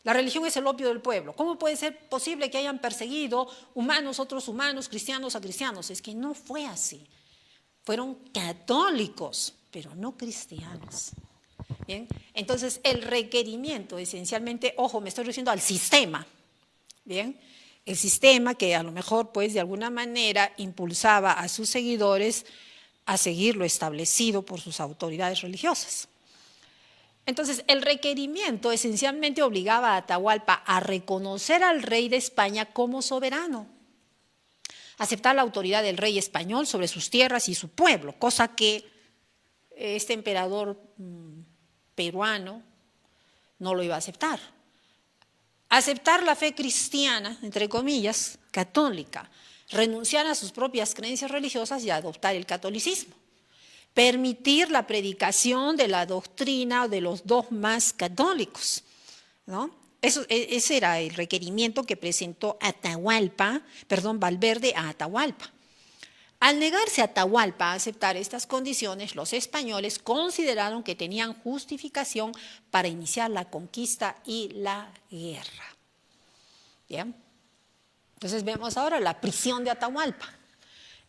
la religión es el opio del pueblo. ¿Cómo puede ser posible que hayan perseguido otros humanos, cristianos a cristianos? Es que no fue así. Fueron católicos, pero no cristianos. Bien, entonces el requerimiento esencialmente, ojo, me estoy refiriendo al sistema. Bien, el sistema que a lo mejor pues de alguna manera impulsaba a sus seguidores a seguir lo establecido por sus autoridades religiosas. Entonces, el requerimiento esencialmente obligaba a Atahualpa a reconocer al rey de España como soberano, aceptar la autoridad del rey español sobre sus tierras y su pueblo, cosa que este emperador peruano no lo iba a aceptar. Aceptar la fe cristiana, entre comillas, católica, renunciar a sus propias creencias religiosas y adoptar el catolicismo. Permitir la predicación de la doctrina de los dogmas católicos, ¿no? Ese era el requerimiento que presentó Valverde a Atahualpa. Al negarse a Atahualpa a aceptar estas condiciones, los españoles consideraron que tenían justificación para iniciar la conquista y la guerra. ¿Bien? Entonces vemos ahora la prisión de Atahualpa.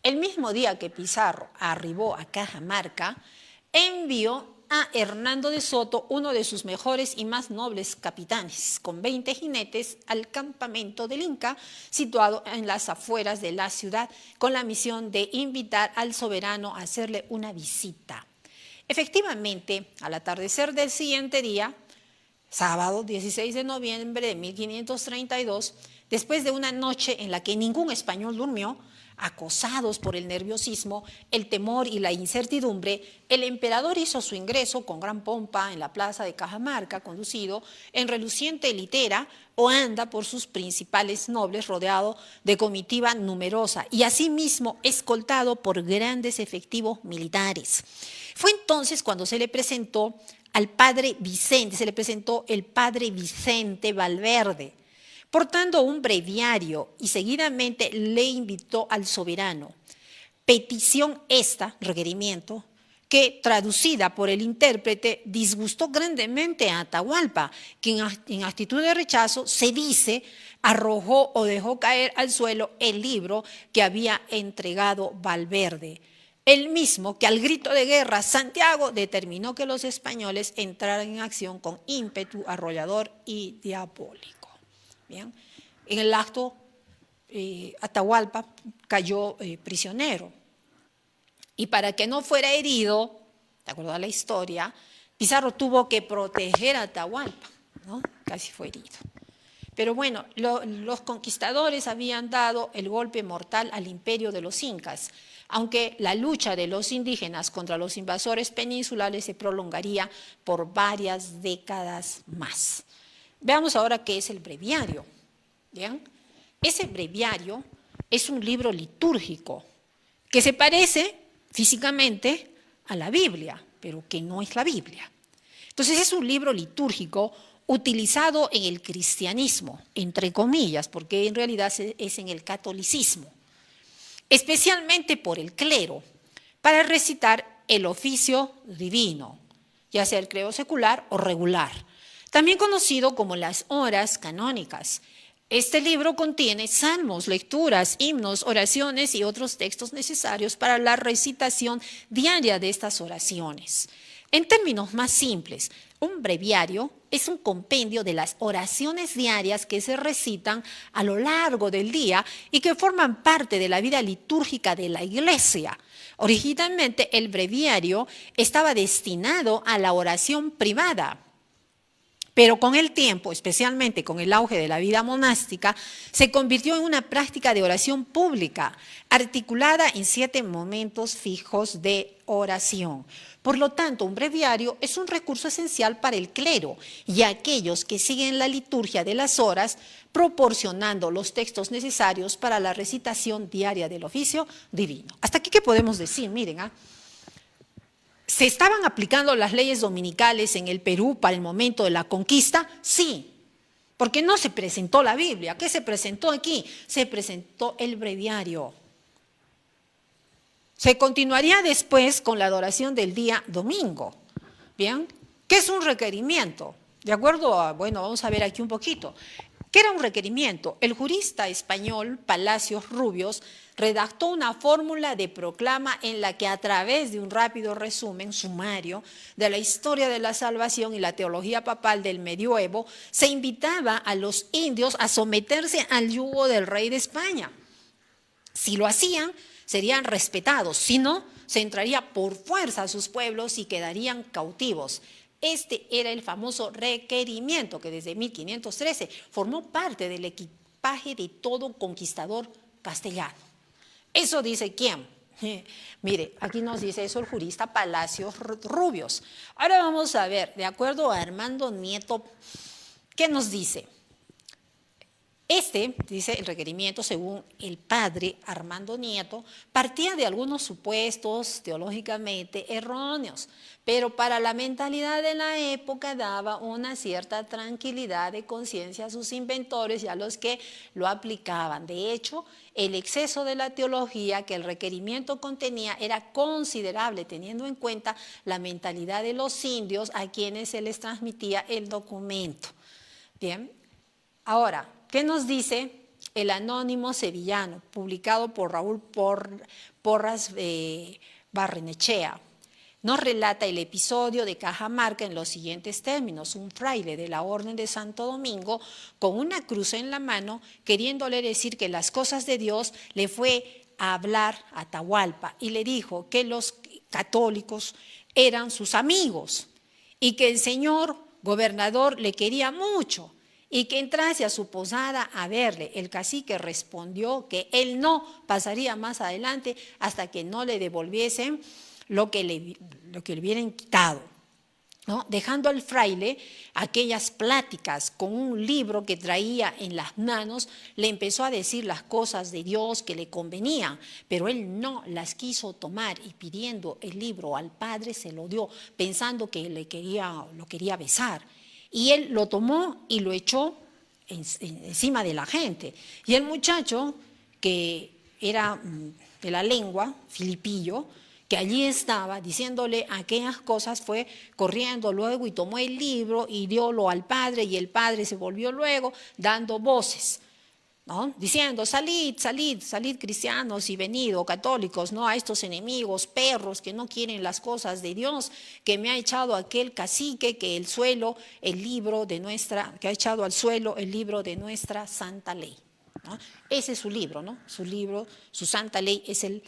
El mismo día que Pizarro arribó a Cajamarca, envió a Hernando de Soto, uno de sus mejores y más nobles capitanes, con 20 jinetes al campamento del Inca, situado en las afueras de la ciudad, con la misión de invitar al soberano a hacerle una visita. Efectivamente, al atardecer del siguiente día, sábado 16 de noviembre de 1532, después de una noche en la que ningún español durmió, acosados por el nerviosismo, el temor y la incertidumbre, el emperador hizo su ingreso con gran pompa en la plaza de Cajamarca, conducido en reluciente litera o anda por sus principales nobles, rodeado de comitiva numerosa y asimismo escoltado por grandes efectivos militares. Fue entonces cuando se le presentó el padre Vicente Valverde, portando un breviario, y seguidamente le invitó al soberano. Petición esta, requerimiento, que traducida por el intérprete disgustó grandemente a Atahualpa, que en actitud de rechazo, se dice, arrojó o dejó caer al suelo el libro que había entregado Valverde. El mismo que al grito de guerra Santiago determinó que los españoles entraran en acción con ímpetu arrollador y diabólico. Bien. En el acto, Atahualpa cayó prisionero. Y para que no fuera herido, de acuerdo a la historia, Pizarro tuvo que proteger a Atahualpa, ¿no? Casi fue herido. Pero bueno, los conquistadores habían dado el golpe mortal al imperio de los incas, aunque la lucha de los indígenas contra los invasores peninsulares se prolongaría por varias décadas más. Veamos ahora qué es el breviario. ¿Bien? Ese breviario es un libro litúrgico que se parece físicamente a la Biblia, pero que no es la Biblia. Entonces es un libro litúrgico utilizado en el cristianismo, entre comillas, porque en realidad es en el catolicismo, especialmente por el clero, para recitar el oficio divino, ya sea el clero secular o regular, también conocido como las horas canónicas. Este libro contiene salmos, lecturas, himnos, oraciones y otros textos necesarios para la recitación diaria de estas oraciones. En términos más simples, un breviario es un compendio de las oraciones diarias que se recitan a lo largo del día y que forman parte de la vida litúrgica de la Iglesia. Originalmente, el breviario estaba destinado a la oración privada, pero con el tiempo, especialmente con el auge de la vida monástica, se convirtió en una práctica de oración pública, articulada en 7 momentos fijos de oración. Por lo tanto, un breviario es un recurso esencial para el clero y aquellos que siguen la liturgia de las horas, proporcionando los textos necesarios para la recitación diaria del oficio divino. Hasta aquí, ¿qué podemos decir? Miren, ¿se estaban aplicando las leyes dominicales en el Perú para el momento de la conquista? Sí, porque no se presentó la Biblia. ¿Qué se presentó aquí? Se presentó el breviario. Se continuaría después con la adoración del día domingo. ¿Bien? ¿Qué es un requerimiento? De acuerdo a, bueno, vamos a ver aquí un poquito. ¿Qué era un requerimiento? El jurista español Palacios Rubios redactó una fórmula de proclama en la que, a través de un rápido resumen sumario de la historia de la salvación y la teología papal del medioevo, se invitaba a los indios a someterse al yugo del rey de España. Si lo hacían, serían respetados; si no, se entraría por fuerza a sus pueblos y quedarían cautivos. Este era el famoso requerimiento que desde 1513 formó parte del equipaje de todo conquistador castellano. Eso dice quién. Mire, aquí nos dice eso el jurista Palacios Rubios. Ahora vamos a ver, de acuerdo a Armando Nieto, ¿qué nos dice? Dice el requerimiento, según el padre Armando Nieto, partía de algunos supuestos teológicamente erróneos, pero para la mentalidad de la época daba una cierta tranquilidad de conciencia a sus inventores y a los que lo aplicaban. De hecho, el exceso de la teología que el requerimiento contenía era considerable, teniendo en cuenta la mentalidad de los indios a quienes se les transmitía el documento. Bien, ahora, ¿qué nos dice el anónimo sevillano, publicado por Raúl Porras Barrenechea? Nos relata el episodio de Cajamarca en los siguientes términos. Un fraile de la Orden de Santo Domingo, con una cruz en la mano, queriéndole decir que las cosas de Dios, le fue a hablar a Atahualpa y le dijo que los católicos eran sus amigos y que el señor gobernador le quería mucho y que entrase a su posada a verle. El cacique respondió que él no pasaría más adelante hasta que no le devolviesen lo que le hubieran quitado, ¿no? Dejando al fraile aquellas pláticas con un libro que traía en las manos, le empezó a decir las cosas de Dios que le convenían, pero él no las quiso tomar y pidiendo el libro al padre se lo dio, pensando que lo quería besar. Y él lo tomó y lo echó encima de la gente. Y el muchacho, que era de la lengua, filipillo, que allí estaba diciéndole aquellas cosas, fue corriendo luego y tomó el libro y diólo al padre, y el padre se volvió luego dando voces, ¿no? Diciendo: salid, salid, salid cristianos y venid, oh católicos, ¿no? A estos enemigos, perros que no quieren las cosas de Dios, que me ha echado aquel cacique que que ha echado al suelo el libro de nuestra santa ley, ¿no? Ese es su libro, ¿no? Su libro, su santa ley es el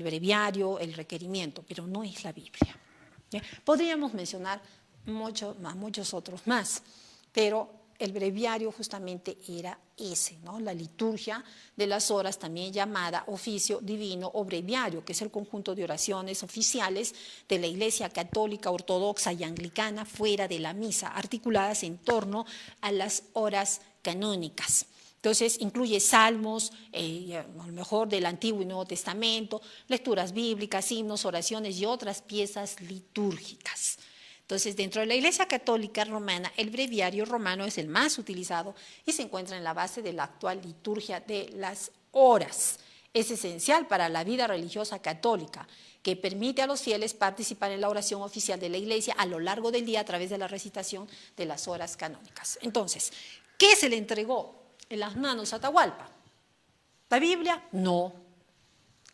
breviario, el requerimiento, pero no es la Biblia. ¿Ya? Podríamos mencionar muchos otros más, pero el breviario justamente era ese, ¿no? La liturgia de las horas, también llamada oficio divino o breviario, que es el conjunto de oraciones oficiales de la Iglesia Católica, Ortodoxa y Anglicana fuera de la misa, articuladas en torno a las horas canónicas. Entonces, incluye salmos, a lo mejor del Antiguo y Nuevo Testamento, lecturas bíblicas, himnos, oraciones y otras piezas litúrgicas. Entonces, dentro de la Iglesia Católica Romana, el breviario romano es el más utilizado y se encuentra en la base de la actual liturgia de las horas. Es esencial para la vida religiosa católica, que permite a los fieles participar en la oración oficial de la Iglesia a lo largo del día a través de la recitación de las horas canónicas. Entonces, ¿qué se le entregó en las manos a Atahualpa? ¿La Biblia? No,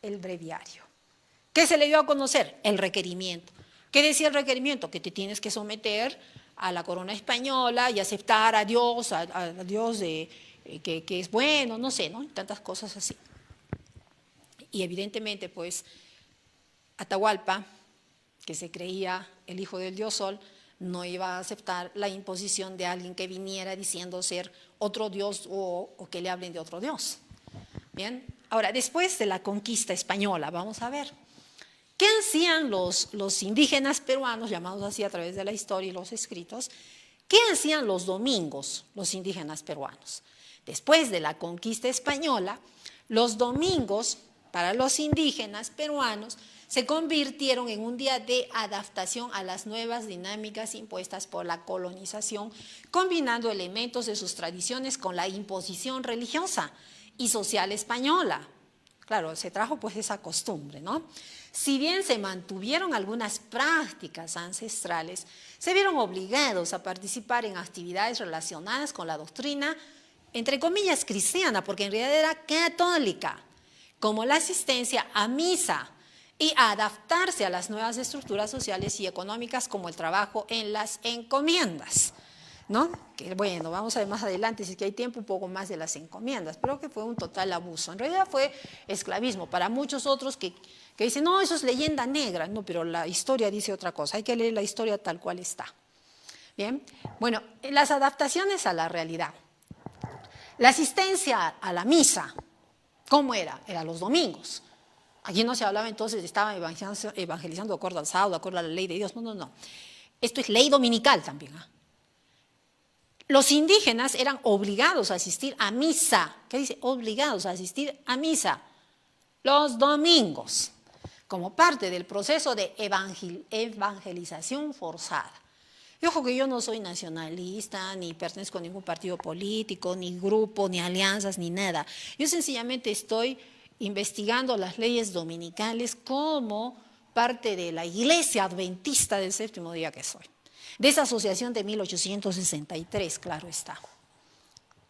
el breviario. ¿Qué se le dio a conocer? El requerimiento. ¿Qué decía el requerimiento? Que te tienes que someter a la corona española y aceptar a Dios, a Dios que es bueno, no sé, ¿no? Tantas cosas así. Y evidentemente, pues, Atahualpa, que se creía el hijo del dios Sol, no iba a aceptar la imposición de alguien que viniera diciendo ser otro dios o que le hablen de otro dios. Bien, ahora, después de la conquista española, vamos a ver, ¿qué hacían los indígenas peruanos, llamados así a través de la historia y los escritos? ¿Qué hacían los domingos los indígenas peruanos? Después de la conquista española, los domingos para los indígenas peruanos se convirtieron en un día de adaptación a las nuevas dinámicas impuestas por la colonización, combinando elementos de sus tradiciones con la imposición religiosa y social española. Claro, se trajo pues esa costumbre, ¿no? Si bien se mantuvieron algunas prácticas ancestrales, se vieron obligados a participar en actividades relacionadas con la doctrina, entre comillas, cristiana, porque en realidad era católica, como la asistencia a misa y a adaptarse a las nuevas estructuras sociales y económicas como el trabajo en las encomiendas, ¿no? Que bueno, vamos a ver más adelante, si es que hay tiempo, un poco más de las encomiendas, pero que fue un total abuso. En realidad fue esclavismo. Para muchos otros que dicen, no, eso es leyenda negra, no, pero la historia dice otra cosa, hay que leer la historia tal cual está. Bien, bueno, las adaptaciones a la realidad. La asistencia a la misa, ¿cómo era? Era los domingos. Aquí no se hablaba entonces, estaba evangelizando de acuerdo al sábado, de acuerdo a la ley de Dios. No, no, no. Esto es ley dominical también. Los indígenas eran obligados a asistir a misa. ¿Qué dice? Obligados a asistir a misa los domingos, como parte del proceso de evangelización forzada. Y ojo que yo no soy nacionalista, ni pertenezco a ningún partido político, ni grupo, ni alianzas, ni nada. Yo sencillamente estoy investigando las leyes dominicales como parte de la iglesia adventista del séptimo día que soy. De esa asociación de 1863, claro está.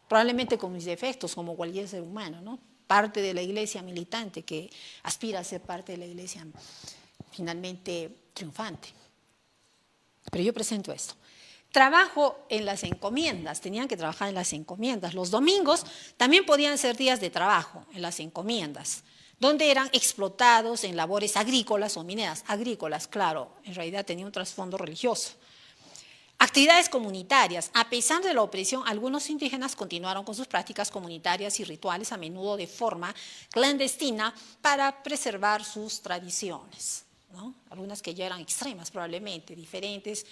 Probablemente con mis defectos, como cualquier ser humano, ¿no? Parte de la iglesia militante que aspira a ser parte de la iglesia finalmente triunfante. Pero yo presento esto. Trabajo en las encomiendas, tenían que trabajar en las encomiendas. Los domingos también podían ser días de trabajo en las encomiendas, donde eran explotados en labores agrícolas o mineras. Agrícolas, claro, en realidad tenía un trasfondo religioso. Actividades comunitarias. A pesar de la opresión, algunos indígenas continuaron con sus prácticas comunitarias y rituales, a menudo de forma clandestina, para preservar sus tradiciones, ¿no? Algunas que ya eran extremas probablemente, diferentes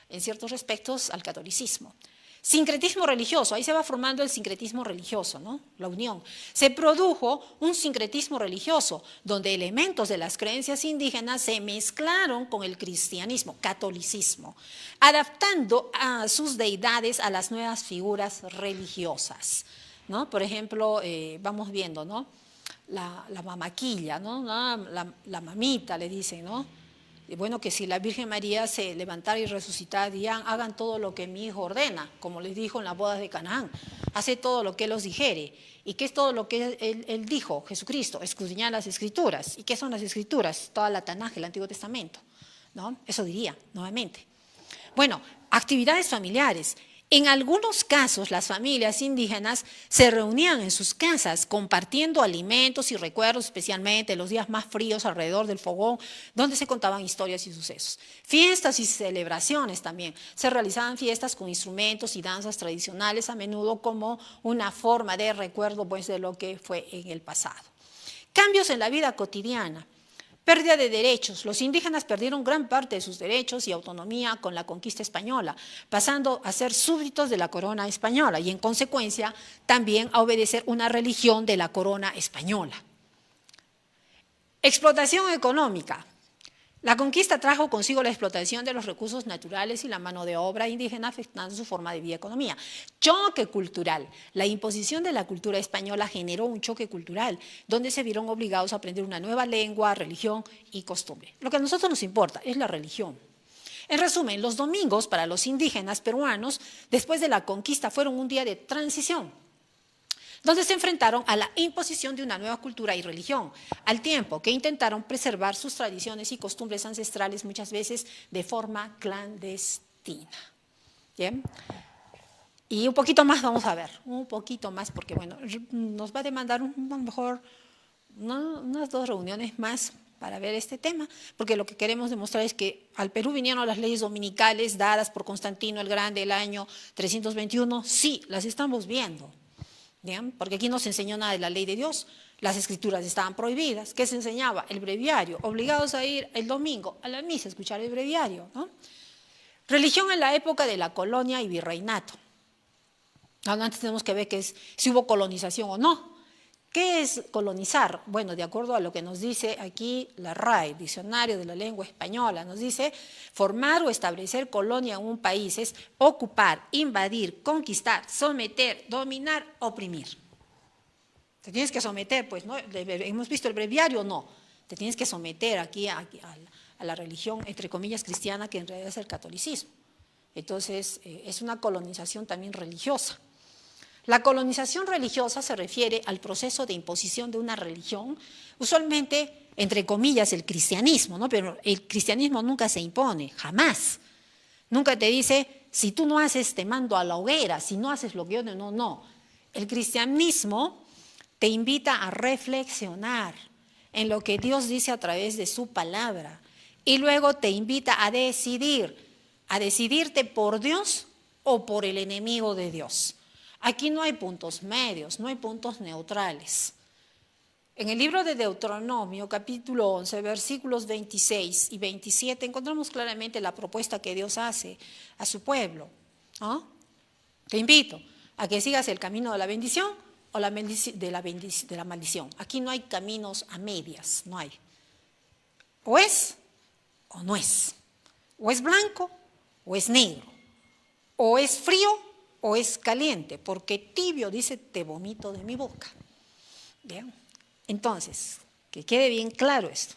en ciertos aspectos al catolicismo. Sincretismo religioso, ahí se va formando el sincretismo religioso, ¿no? La unión. Se produjo un sincretismo religioso donde elementos de las creencias indígenas se mezclaron con el cristianismo, catolicismo, adaptando a sus deidades a las nuevas figuras religiosas, ¿no? Por ejemplo, vamos viendo, ¿no? La mamaquilla, ¿no? La mamita le dicen, ¿no? Y bueno, que si la Virgen María se levantara y resucitara, dirían, hagan todo lo que mi hijo ordena, como les dijo en las bodas de Canaán, hace todo lo que él os dijere. ¿Y qué es todo lo que él dijo, Jesucristo? Escudriñar las Escrituras. ¿Y qué son las Escrituras? Toda la Tanaj, el Antiguo Testamento, ¿no? Eso diría, nuevamente. Bueno, actividades familiares. En algunos casos, las familias indígenas se reunían en sus casas compartiendo alimentos y recuerdos, especialmente los días más fríos alrededor del fogón, donde se contaban historias y sucesos. Fiestas y celebraciones también. Se realizaban fiestas con instrumentos y danzas tradicionales, a menudo como una forma de recuerdo, pues, de lo que fue en el pasado. Cambios en la vida cotidiana. Pérdida de derechos. Los indígenas perdieron gran parte de sus derechos y autonomía con la conquista española, pasando a ser súbditos de la corona española y, en consecuencia, también a obedecer una religión de la corona española. Explotación económica. La conquista trajo consigo la explotación de los recursos naturales y la mano de obra indígena, afectando su forma de vida y economía. Choque cultural. La imposición de la cultura española generó un choque cultural, donde se vieron obligados a aprender una nueva lengua, religión y costumbre. Lo que a nosotros nos importa es la religión. En resumen, los domingos para los indígenas peruanos, después de la conquista, fueron un día de transición, donde se enfrentaron a la imposición de una nueva cultura y religión, al tiempo que intentaron preservar sus tradiciones y costumbres ancestrales, muchas veces de forma clandestina. ¿Bien? Y un poquito más vamos a ver, un poquito más, porque bueno, nos va a demandar a lo mejor unas 2 reuniones más para ver este tema, porque lo que queremos demostrar es que al Perú vinieron las leyes dominicales dadas por Constantino el Grande el año 321, sí, las estamos viendo. ¿Bien? Porque aquí no se enseñó nada de la ley de Dios, las escrituras estaban prohibidas. ¿Qué se enseñaba? El breviario, obligados a ir el domingo a la misa a escuchar el breviario, ¿no? Religión en la época de la colonia y virreinato. Antes tenemos que ver si hubo colonización o no. ¿Qué es colonizar? Bueno, de acuerdo a lo que nos dice aquí la RAE, Diccionario de la Lengua Española, nos dice formar o establecer colonia en un país es ocupar, invadir, conquistar, someter, dominar, oprimir. Te tienes que someter, pues, ¿no? ¿Hemos visto el breviario? No. Te tienes que someter aquí a la religión, entre comillas, cristiana, que en realidad es el catolicismo. Entonces, es una colonización también religiosa. La colonización religiosa se refiere al proceso de imposición de una religión, usualmente, entre comillas, el cristianismo, ¿no? Pero el cristianismo nunca se impone, jamás. Nunca te dice, si tú no haces, te mando a la hoguera, si no haces lo que yo no, no. El cristianismo te invita a reflexionar en lo que Dios dice a través de su palabra y luego te invita a decidir a decidirte por Dios o por el enemigo de Dios. Aquí no hay puntos medios, no hay puntos neutrales. En el libro de Deuteronomio, capítulo 11, versículos 26 y 27, encontramos claramente la propuesta que Dios hace a su pueblo, ¿no? Te invito a que sigas el camino de la bendición o de la maldición. Aquí no hay caminos a medias, no hay. O es o no es. O es blanco o es negro. O es frío o es caliente, porque tibio, dice, te vomito de mi boca. Bien. Entonces, que quede bien claro esto.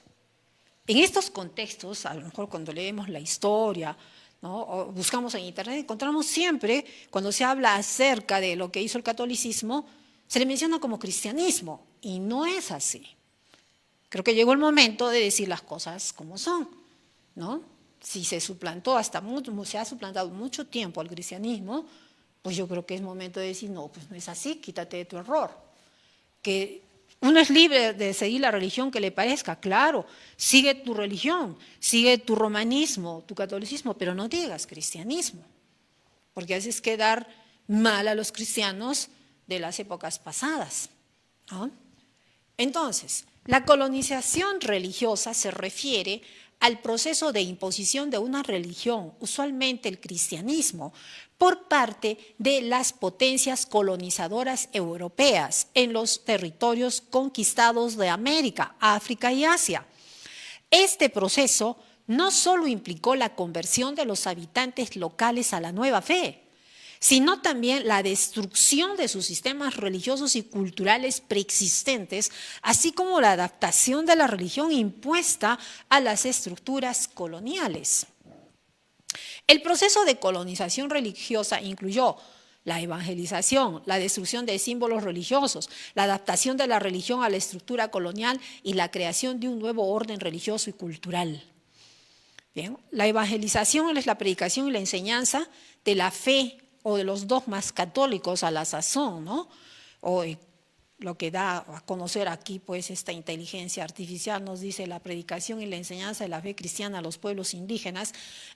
En estos contextos, a lo mejor cuando leemos la historia, ¿no? O buscamos en internet, encontramos siempre, cuando se habla acerca de lo que hizo el catolicismo, se le menciona como cristianismo, y no es así. Creo que llegó el momento de decir las cosas como son, ¿no? Si se ha suplantado mucho tiempo al cristianismo, pues yo creo que es momento de decir, no, pues no es así, quítate de tu error. Que uno es libre de seguir la religión que le parezca, claro, sigue tu religión, sigue tu romanismo, tu catolicismo, pero no digas cristianismo, porque haces quedar mal a los cristianos de las épocas pasadas, ¿no? Entonces, la colonización religiosa se refiere al proceso de imposición de una religión, usualmente el cristianismo, por parte de las potencias colonizadoras europeas en los territorios conquistados de América, África y Asia. Este proceso no solo implicó la conversión de los habitantes locales a la nueva fe, sino también la destrucción de sus sistemas religiosos y culturales preexistentes, así como la adaptación de la religión impuesta a las estructuras coloniales. El proceso de colonización religiosa incluyó la evangelización, la destrucción de símbolos religiosos, la adaptación de la religión a la estructura colonial y la creación de un nuevo orden religioso y cultural. Bien, la evangelización es la predicación y la enseñanza de la fe o de los dogmas católicos a la sazón, ¿no? O lo que da a conocer aquí, pues, esta inteligencia artificial nos dice la predicación y la enseñanza de la fe cristiana a los pueblos indígenas,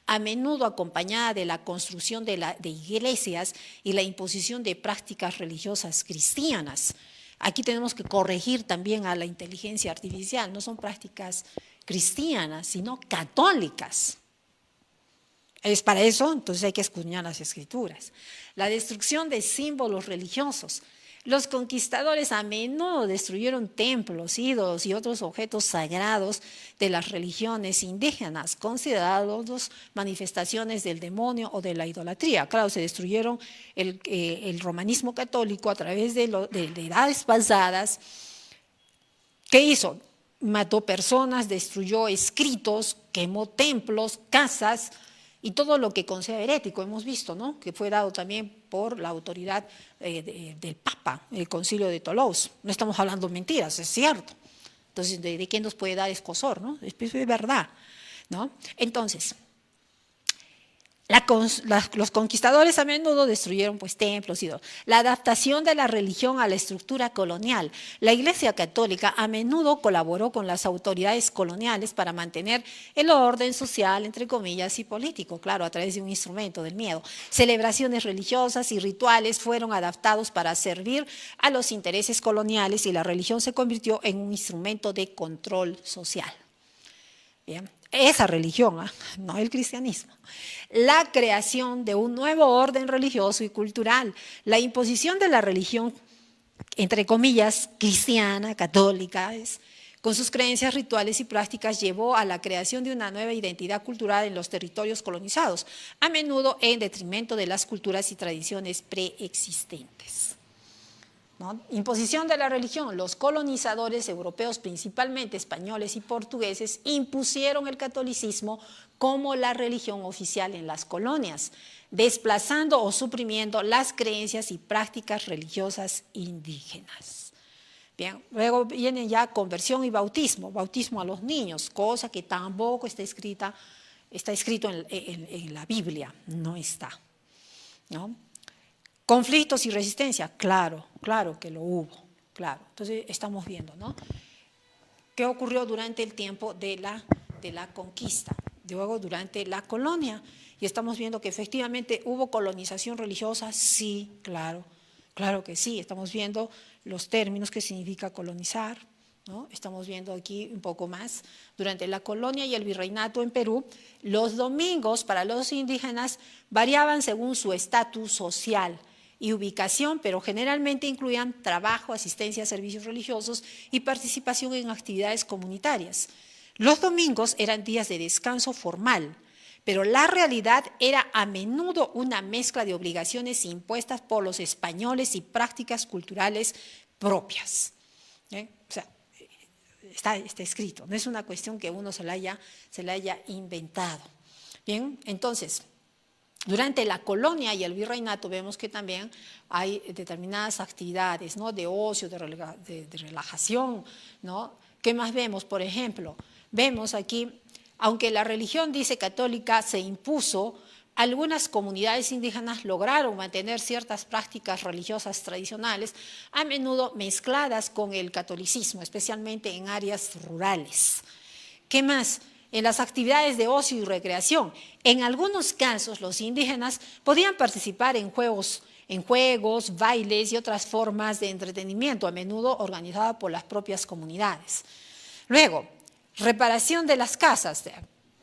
a menudo acompañada de la construcción de iglesias y la imposición de prácticas religiosas cristianas. Aquí tenemos que corregir también a la inteligencia artificial, no son prácticas cristianas, sino católicas. Es para eso, entonces hay que escudriñar las escrituras. La destrucción de símbolos religiosos. Los conquistadores a menudo destruyeron templos, ídolos y otros objetos sagrados de las religiones indígenas, considerados manifestaciones del demonio o de la idolatría. Claro, se destruyeron el romanismo católico a través de edades pasadas. ¿Qué hizo? Mató personas, destruyó escritos, quemó templos, casas, y todo lo que considera herético, hemos visto, ¿no? Que fue dado también por la autoridad del Papa, el Concilio de Toulouse. No estamos hablando mentiras, es cierto. Entonces, ¿de quién nos puede dar escozor, no? Es verdad, ¿no? Entonces, los conquistadores a menudo destruyeron, pues, templos y ídolos. La adaptación de la religión a la estructura colonial. La Iglesia Católica a menudo colaboró con las autoridades coloniales para mantener el orden social, entre comillas, y político, claro, a través de un instrumento del miedo. Celebraciones religiosas y rituales fueron adaptados para servir a los intereses coloniales y la religión se convirtió en un instrumento de control social. Bien. Esa religión, no el cristianismo. La creación de un nuevo orden religioso y cultural. La imposición de la religión, entre comillas, cristiana, católica, con sus creencias rituales y prácticas, llevó a la creación de una nueva identidad cultural en los territorios colonizados, a menudo en detrimento de las culturas y tradiciones preexistentes. ¿No? Imposición de la religión. Los colonizadores europeos, principalmente españoles y portugueses, impusieron el catolicismo como la religión oficial en las colonias, desplazando o suprimiendo las creencias y prácticas religiosas indígenas. Bien, luego vienen ya conversión y bautismo a los niños, cosa que tampoco está escrito en la Biblia, no está, ¿no? Conflictos y resistencia, claro que lo hubo, claro. Entonces estamos viendo, ¿no? ¿Qué ocurrió durante el tiempo de la conquista? luego durante la colonia. Y estamos viendo que efectivamente hubo colonización religiosa, sí, claro, claro que sí. Estamos viendo los términos que significa colonizar, ¿no? Estamos viendo aquí un poco más. Durante la colonia y el virreinato en Perú, los domingos para los indígenas variaban según su estatus social y ubicación, pero generalmente incluían trabajo, asistencia a servicios religiosos y participación en actividades comunitarias. Los domingos eran días de descanso formal, pero la realidad era a menudo una mezcla de obligaciones impuestas por los españoles y prácticas culturales propias. O sea, está escrito, no es una cuestión que uno se la haya inventado. Bien, entonces, durante la colonia y el virreinato vemos que también hay determinadas actividades, ¿no?, de ocio, de relajación, ¿no? ¿Qué más vemos? Por ejemplo, vemos aquí, aunque la religión, dice, católica se impuso, algunas comunidades indígenas lograron mantener ciertas prácticas religiosas tradicionales, a menudo mezcladas con el catolicismo, especialmente en áreas rurales. ¿Qué más? En las actividades de ocio y recreación, en algunos casos los indígenas podían participar en juegos, bailes y otras formas de entretenimiento, a menudo organizadas por las propias comunidades. Luego, reparación de las casas,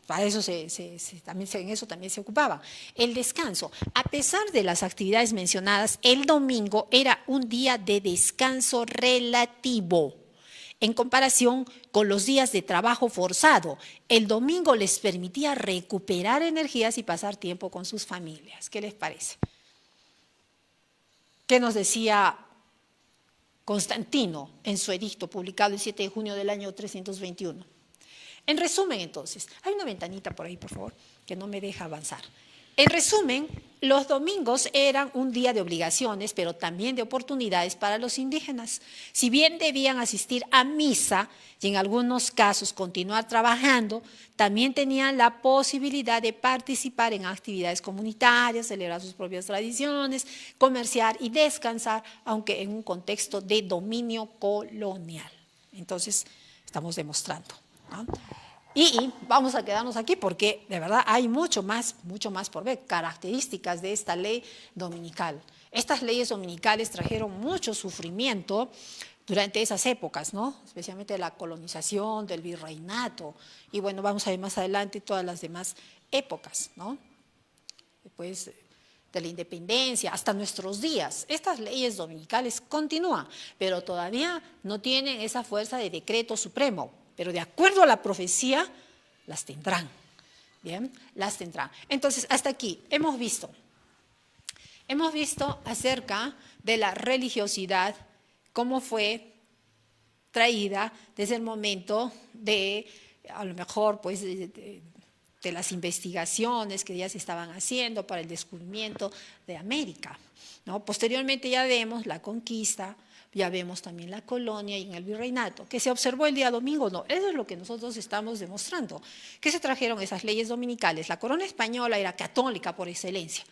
para eso en eso también se ocupaba. El descanso, a pesar de las actividades mencionadas, el domingo era un día de descanso relativo. En comparación con los días de trabajo forzado, el domingo les permitía recuperar energías y pasar tiempo con sus familias. ¿Qué les parece? ¿Qué nos decía Constantino en su edicto publicado el 7 de junio del año 321? En resumen, entonces, hay una ventanita por ahí, por favor, que no me deja avanzar. En resumen, los domingos eran un día de obligaciones, pero también de oportunidades para los indígenas. Si bien debían asistir a misa y en algunos casos continuar trabajando, también tenían la posibilidad de participar en actividades comunitarias, celebrar sus propias tradiciones, comerciar y descansar, aunque en un contexto de dominio colonial. Entonces, estamos demostrando, ¿no? Y vamos a quedarnos aquí porque de verdad hay mucho más por ver, características de esta ley dominical. Estas leyes dominicales trajeron mucho sufrimiento durante esas épocas, ¿no? Especialmente la colonización, del virreinato, y bueno, vamos a ver más adelante todas las demás épocas, ¿no? Después de la independencia hasta nuestros días. Estas leyes dominicales continúan, pero todavía no tienen esa fuerza de decreto supremo. Pero de acuerdo a la profecía, las tendrán. Bien, las tendrán. Entonces, hasta aquí hemos visto acerca de la religiosidad, cómo fue traída desde el momento de, a lo mejor, pues, de las investigaciones que ya se estaban haciendo para el descubrimiento de América, ¿no? Posteriormente ya vemos la conquista, ya vemos también la colonia y en el virreinato. ¿Que se observó el día domingo? No, eso es lo que nosotros estamos demostrando. ¿Qué se trajeron esas leyes dominicales? La corona española era católica por excelencia,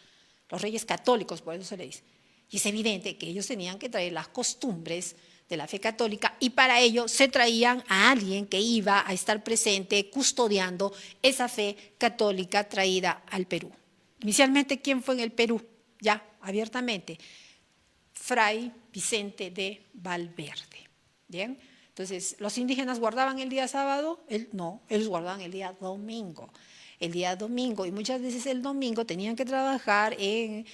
los reyes católicos, por eso se le dice. Y es evidente que ellos tenían que traer las costumbres de la fe católica y para ello se traían a alguien que iba a estar presente custodiando esa fe católica traída al Perú. Inicialmente, ¿quién fue en el Perú? Ya, abiertamente. Fray Vicente de Valverde. Bien, entonces, ¿los indígenas guardaban el día sábado? No, ellos guardaban el día domingo. El día domingo, y muchas veces el domingo tenían que trabajar en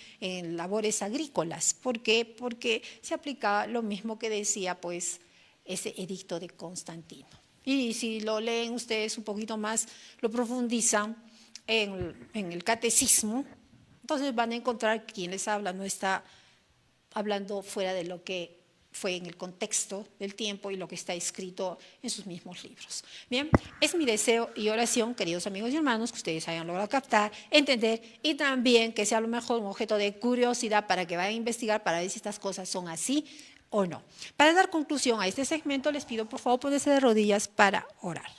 labores agrícolas. ¿Por qué? Porque se aplicaba lo mismo que decía pues ese edicto de Constantino. Y si lo leen ustedes un poquito más, lo profundizan en el catecismo, entonces van a encontrar que quien les habla no está hablando fuera de lo que fue en el contexto del tiempo y lo que está escrito en sus mismos libros. Bien, es mi deseo y oración, queridos amigos y hermanos, que ustedes hayan logrado captar, entender y también que sea a lo mejor un objeto de curiosidad para que vayan a investigar para ver si estas cosas son así o no. Para dar conclusión a este segmento, les pido por favor ponerse de rodillas para orar.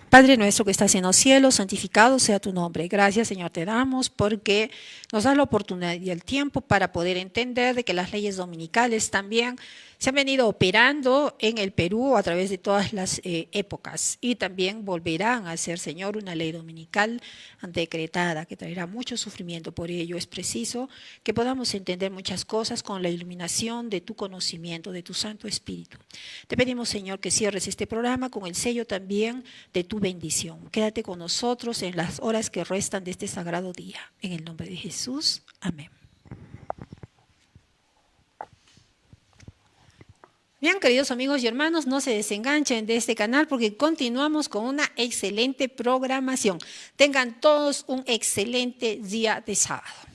Padre nuestro que estás en los cielos, santificado sea tu nombre. Gracias, Señor, te damos porque nos das la oportunidad y el tiempo para poder entender de que las leyes dominicales también se han venido operando en el Perú a través de todas las épocas y también volverán a ser, Señor, una ley dominical decretada que traerá mucho sufrimiento. Por ello es preciso que podamos entender muchas cosas con la iluminación de tu conocimiento, de tu Santo Espíritu. Te pedimos, Señor, que cierres este programa con el sello también de tu bendición. Quédate con nosotros en las horas que restan de este sagrado día. En el nombre de Jesús. Amén. Bien, queridos amigos y hermanos, no se desenganchen de este canal porque continuamos con una excelente programación. Tengan todos un excelente día de sábado.